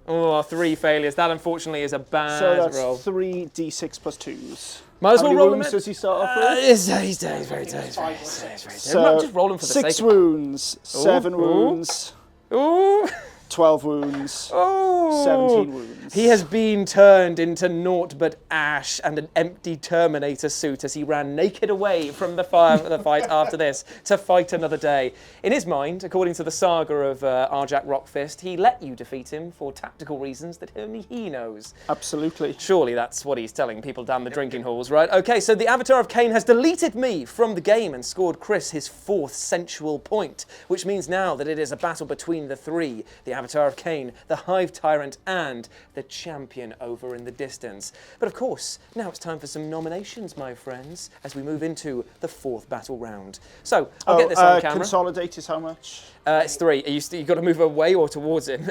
Oh, 3 failures. That unfortunately is a bad So that's roll. 3 d6 plus 2s. Might as How well many roll him wounds in. does he start off with? He's very dead. So Just roll him for the 6 sake of... wounds, 7 Ooh. wounds, Ooh. 12 wounds, Oh. 17 wounds. He has been turned into naught but ash and an empty Terminator suit as he ran naked away from the fight after this to fight another day. In his mind, according to the saga of Arjak Rockfist, he let you defeat him for tactical reasons that only he knows. Absolutely. Surely that's what he's telling people down the drinking halls, right? Okay, so the Avatar of Cain has deleted me from the game and scored Chris his 4th sensual point, which means now that it is a battle between the 3. The Avatar of Cain, the Hive Tyrant, and the champion over in the distance. But of course, now it's time for some nominations, my friends, as we move into the 4th battle round. So, I'll get this on camera. Consolidate is how much? It's 3. You got to move away or towards him?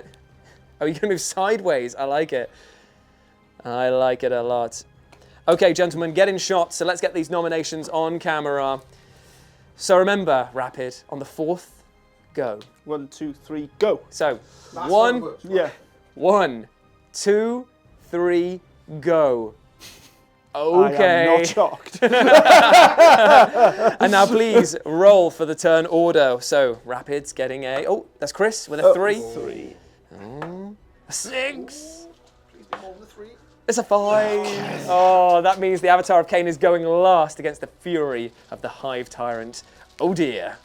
Oh, you're going to move sideways. I like it. I like it a lot. Okay, gentlemen, get in shot. So let's get these nominations on camera. So remember, Rapid, on the 4th, go. 1, 2, 3, go. So, 1, Yeah. 1, 2, 3, go. Okay. I am not shocked. And now please roll for the turn order. So, Rapid's getting a... Oh, that's Chris with a 3. 3. A 6. Please be more than 3. It's a 5. Oh, that means the Avatar of Cain is going last against the fury of the Hive Tyrant. Oh dear.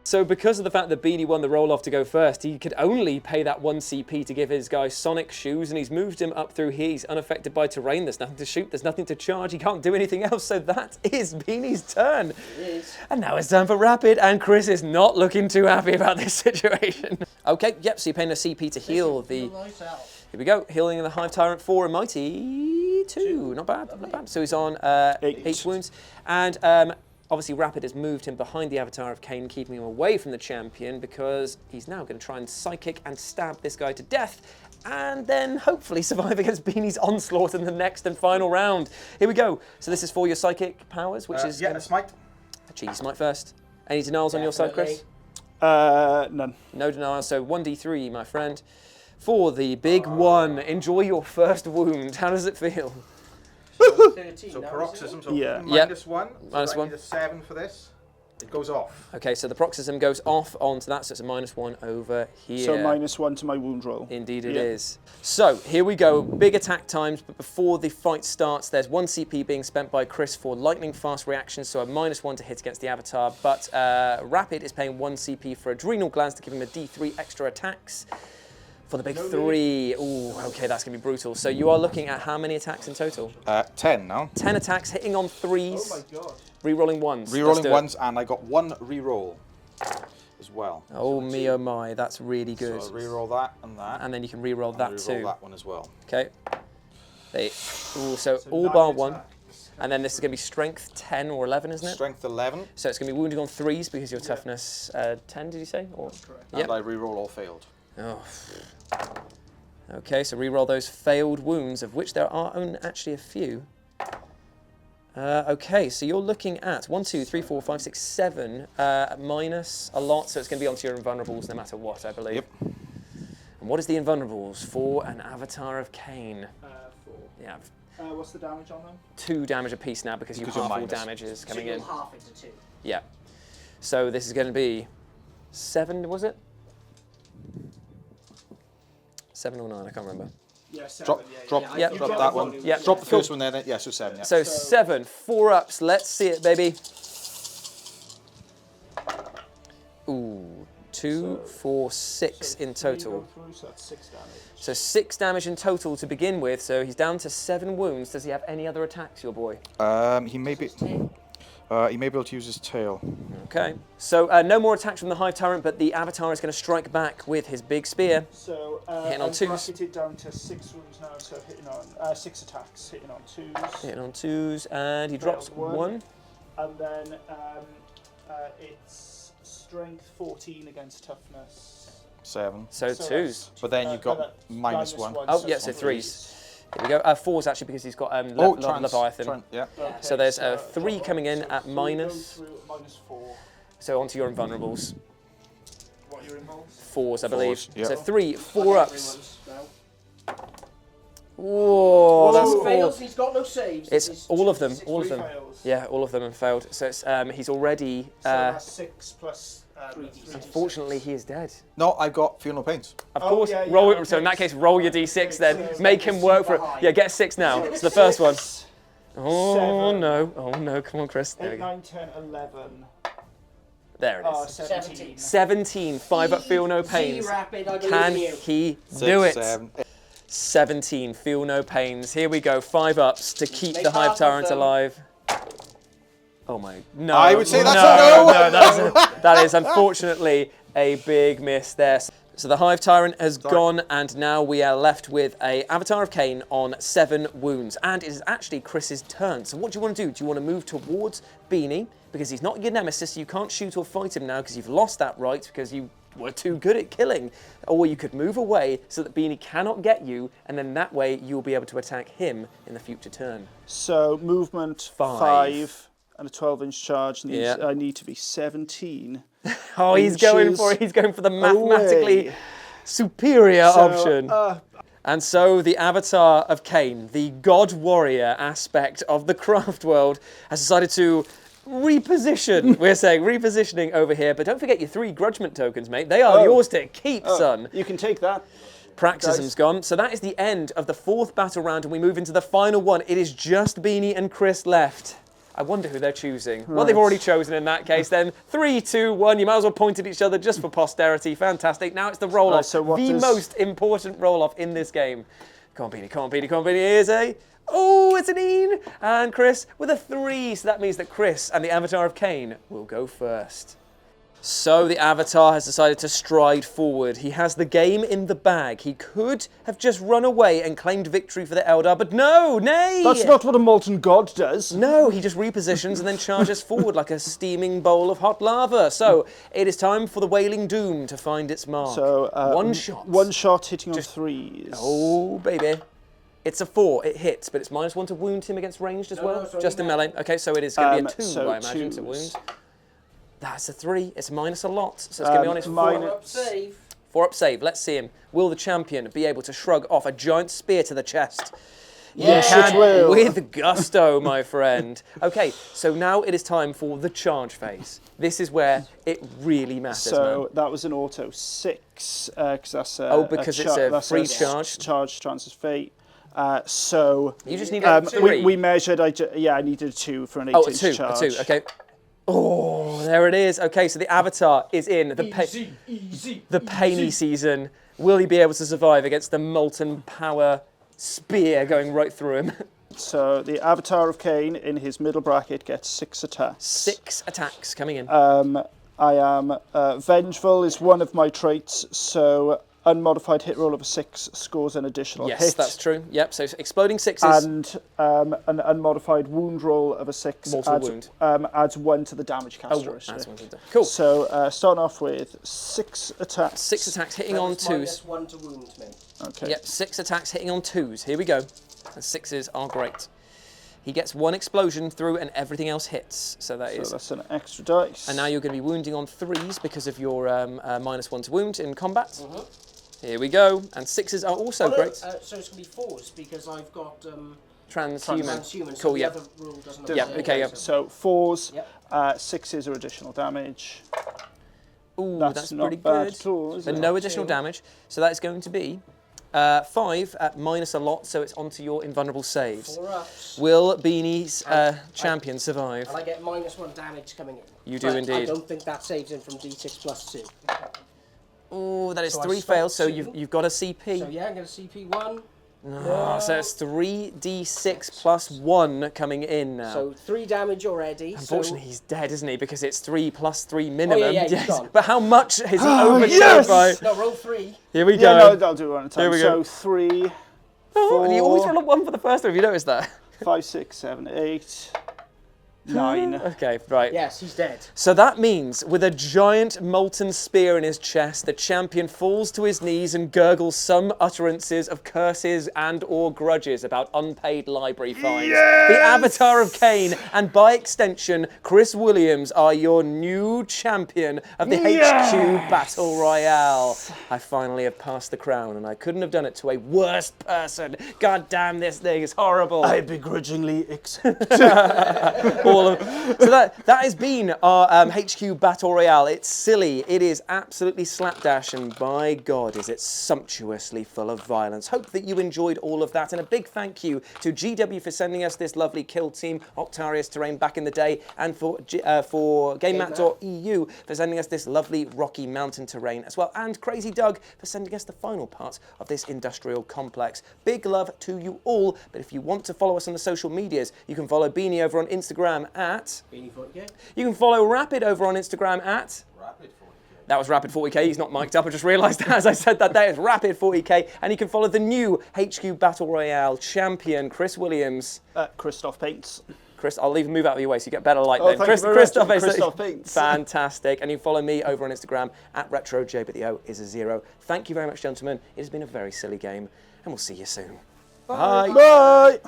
So because of the fact that Beanie won the roll-off to go first, he could only pay that 1 CP to give his guy Sonic shoes, and he's moved him up through here. He's unaffected by terrain. There's nothing to shoot. There's nothing to charge. He can't do anything else. So that is Beanie's turn. It is. And now it's time for Rapid, and Chris is not looking too happy about this situation. Okay, yep, so you're paying a CP to heal the... Here we go, healing the Hive Tyrant for a mighty 2. Not bad, not bad. So he's on 8 wounds. And obviously Rapid has moved him behind the Avatar of Cain, keeping him away from the champion, because he's now going to try and psychic and stab this guy to death, and then hopefully survive against Beanie's onslaught in the next and final round. Here we go. So this is for your psychic powers, which is... Yeah, smite. Gee, smite first. Any denials on your side, Chris? None. No denials, so 1d3, my friend. For the big 1, enjoy your first wound. How does it feel? 13, So paroxysm, so Yeah. minus 1. So Minus I 1. need a 7 for this. It goes off. Okay, so the paroxysm goes off onto that, so it's a -1 over here. So -1 to my wound roll. Indeed it is. So, here we go. Big attack times, but before the fight starts, there's 1 CP being spent by Chris for lightning fast reactions, so a -1 to hit against the Avatar, but Rapid is paying 1 CP for adrenal glands to give him a D3 extra attacks. For the big 3. Ooh, okay, that's going to be brutal. So you are looking at how many attacks in total? 10 now. 10 attacks, hitting on 3s. Oh my god. Rerolling 1s. Rerolling 1s, and I got 1 reroll as well. Oh me, oh my, that's really good. So I reroll that and that. And then you can reroll that reroll too. that one as well. Okay. So all bar 1. And then this is going to be strength 10 or 11, isn't it? Strength 11. So it's going to be wounding on 3s because your toughness 10, did you say? Or, And I reroll all failed. Oh. Okay, so reroll those failed wounds, of which there are actually a few. Okay, so you're looking at 1, 2, 3, 4, 5, 6, 7 minus a lot, so it's going to be onto your invulnerables no matter what, I believe. Yep. And what is the invulnerables for an Avatar of Cain? 4. Yeah, What's the damage on them? 2 damage apiece now because you Because you're half all minus. damage is coming so in. half into 2. Yeah. So this is going to be 7, was it? 7 or 9, I can't remember. Yeah, 7. Drop Yeah. drop that one. Yeah. Drop the first one there. Yeah, so 7. Yeah. So 7, 4 ups. Let's see it, baby. Ooh, 2, 4, 6 in total. So that's 6 damage. So 6 damage in total to begin with. So he's down to 7 wounds. Does he have any other attacks, your boy? He may be able to use his tail. Okay. So no more attacks from the Hive Tyrant, but the Avatar is going to strike back with his big spear. So Hitting on I'm 2s. bracketed down to 6 wounds now, so hitting on 6 attacks, hitting on 2s. Hitting on 2s, and he drops Failed 1. And then it's strength 14 against toughness. 7. So 2s. But then you've got minus 1. Oh, yeah, so 3s. Here we go. 4s actually because he's got Leviathan. Yeah. Okay, So there's 3 coming in at minus. minus 4. So onto your invulnerables. What are your involves? 4s, I believe. 4s, yeah. So 3, 4 ups. Whoa, that's He 4. fails, he's got no saves. It's all of them, all of Three them. fails. Yeah, all of them have failed. So it's, he's already. So that's 6 plus 3d6. Unfortunately, he is dead. No, I've got Feel No Pains. Of Oh, course, yeah, yeah, roll it. okay. So in that case, roll your d6 then. So Make him work for it. Yeah, get a 6 now. It's the first one. 6, Oh 7, no! Oh no! Come on, Chris. There 8, we go. 9, 10, 11. There it is. 17. 17. 5 up. Feel no pains. Rapid, I believe Can in you. he 6, do it? 7. 17. Feel no pains. Here we go. 5 ups to keep Make the Hive half of Tyrant them. alive. Oh my, no. I would say that's a no. No, that is unfortunately a big miss there. So the Hive Tyrant has gone, and now we are left with a Avatar of Cain on 7 wounds. And it is actually Chris's turn. So what do you want to do? Do you want to move towards Beanie? Because he's not your nemesis, so you can't shoot or fight him now because you've lost that right because you were too good at killing. Or you could move away so that Beanie cannot get you, and then that way you'll be able to attack him in the future turn. So movement 5 and a 12-inch charge. I need to be 17. Oh, he's going for the mathematically superior option. And so the Avatar of Cain, the God Warrior aspect of the craft world, has decided to reposition. We're saying repositioning over here, but don't forget your 3 grudgement tokens, mate. They are yours to keep, son. You can take that. Praxism's gone. So that is the end of the 4th battle round, and we move into the final one. It is just Beanie and Chris left. I wonder who they're choosing. Right. Well, they've already chosen in that case then. 3, 2, 1. You might as well point at each other just for posterity. Fantastic. Now it's the roll-off. The most important roll-off in this game. Come on, Beanie, come on, Beanie, come on, Beanie. Here's a... Oh, it's an een. And Chris with a 3. So that means that Chris and the Avatar of Cain will go first. So the Avatar has decided to stride forward. He has the game in the bag. He could have just run away and claimed victory for the Eldar, but no, nay! That's not what a molten god does. No, he just repositions and then charges forward like a steaming bowl of hot lava. So it is time for the Wailing Doom to find its mark. So one shot. One shot hitting on 3s. Oh, baby. It's a 4. It hits, but it's -1 to wound him against ranged as well. Just in melee. Okay, so it is going to be a 2, so I imagine, to wound. That's a 3. It's minus a lot, so it's going to be on his 4 up save. 4 up save. Let's see him. Will the champion be able to shrug off a giant spear to the chest? Yes, it will. With gusto, my friend. Okay, so now it is time for the charge phase. This is where it really matters, So that was an auto 6, because that's a... Oh, because it's a free charge? Charge transfers fate. So... You just need a 3. We measured, I needed a 2 for an 8-inch charge. A 2, okay. Oh, there it is. Okay, so the Avatar is in the painy season. Will he be able to survive against the molten power spear going right through him? So the Avatar of Cain in his middle bracket gets 6 attacks. 6 attacks coming in. I am vengeful is one of my traits, so unmodified hit roll of a 6 scores an additional hit. Yes, that's true. Yep, so exploding 6s. And an unmodified wound roll of a 6 adds 1 to the damage caster. Cool. So starting off with 6 attacks. 6 attacks hitting on 2s. -1 to wound me. Okay. Yep, 6 attacks hitting on 2s. Here we go. And 6s are great. He gets 1 explosion through and everything else hits. So that's an extra dice. And now you're going to be wounding on 3s because of your -1 to wound in combat. Here we go. And 6s are also great. So it's going to be 4s because I've got... Transhuman. So cool, the other rule doesn't yeah, okay, yeah. So 4s, 6s are additional damage. Ooh, that's not pretty bad good. At all, is but it? no additional damage. So that is going to be 5 at minus a lot, so it's onto your invulnerable saves. 4 ups. Will Beanie's champion survive? And I get -1 damage coming in. You do indeed. I don't think that saves him from D6 plus 2. Oh, that is So 3 fails, so you've got a CP. So yeah, I'm going to CP 1. No, so it's 3d6 plus 1 coming in now. So 3 damage already. Unfortunately, he's dead, isn't he? Because it's 3 plus 3 minimum. Yeah, he's gone. But how much has he overshot by? No, roll 3. Here we go. Yeah, no, I'll do it one at a time. Here we go. So 3, Oh, 4, and you always roll a 1 for the first time. Have you noticed that? 5, 6, 7, 8, 9. Okay, right. Yes, he's dead. So that means, with a giant molten spear in his chest, the champion falls to his knees and gurgles some utterances of curses and or grudges about unpaid library fines. Yes! The Avatar of Cain, and by extension, Chris Williams, are your new champion of the HQ Battle Royale. I finally have passed the crown, and I couldn't have done it to a worse person. God damn, this thing is horrible. I begrudgingly accept. So that has been our HQ Battle Royale. It's silly, it is absolutely slapdash, and by God is it sumptuously full of violence. Hope that you enjoyed all of that, and a big thank you to GW for sending us this lovely kill team, Octarius terrain back in the day, and for GameMat.eu for sending us this lovely rocky mountain terrain as well, and Crazy Doug for sending us the final part of this industrial complex. Big love to you all, but if you want to follow us on the social medias, you can follow Beanie over on Instagram Instagram at... Beanie 40K. You can follow Rapid over on Instagram at... Rapid 40K. That was Rapid 40K. He's not mic'd up. I just realised as I said that there. It's Rapid 40K. And you can follow the new HQ Battle Royale champion, Chris Williams. Christoph Paints. Chris, I'll even move out of your way so you get better light Oh, then. thank you very much. Christoph Paints. Fantastic. And you can follow me over on Instagram at RetroJ, but the O is a 0. Thank you very much, gentlemen. It has been a very silly game, and we'll see you soon. Bye. Bye.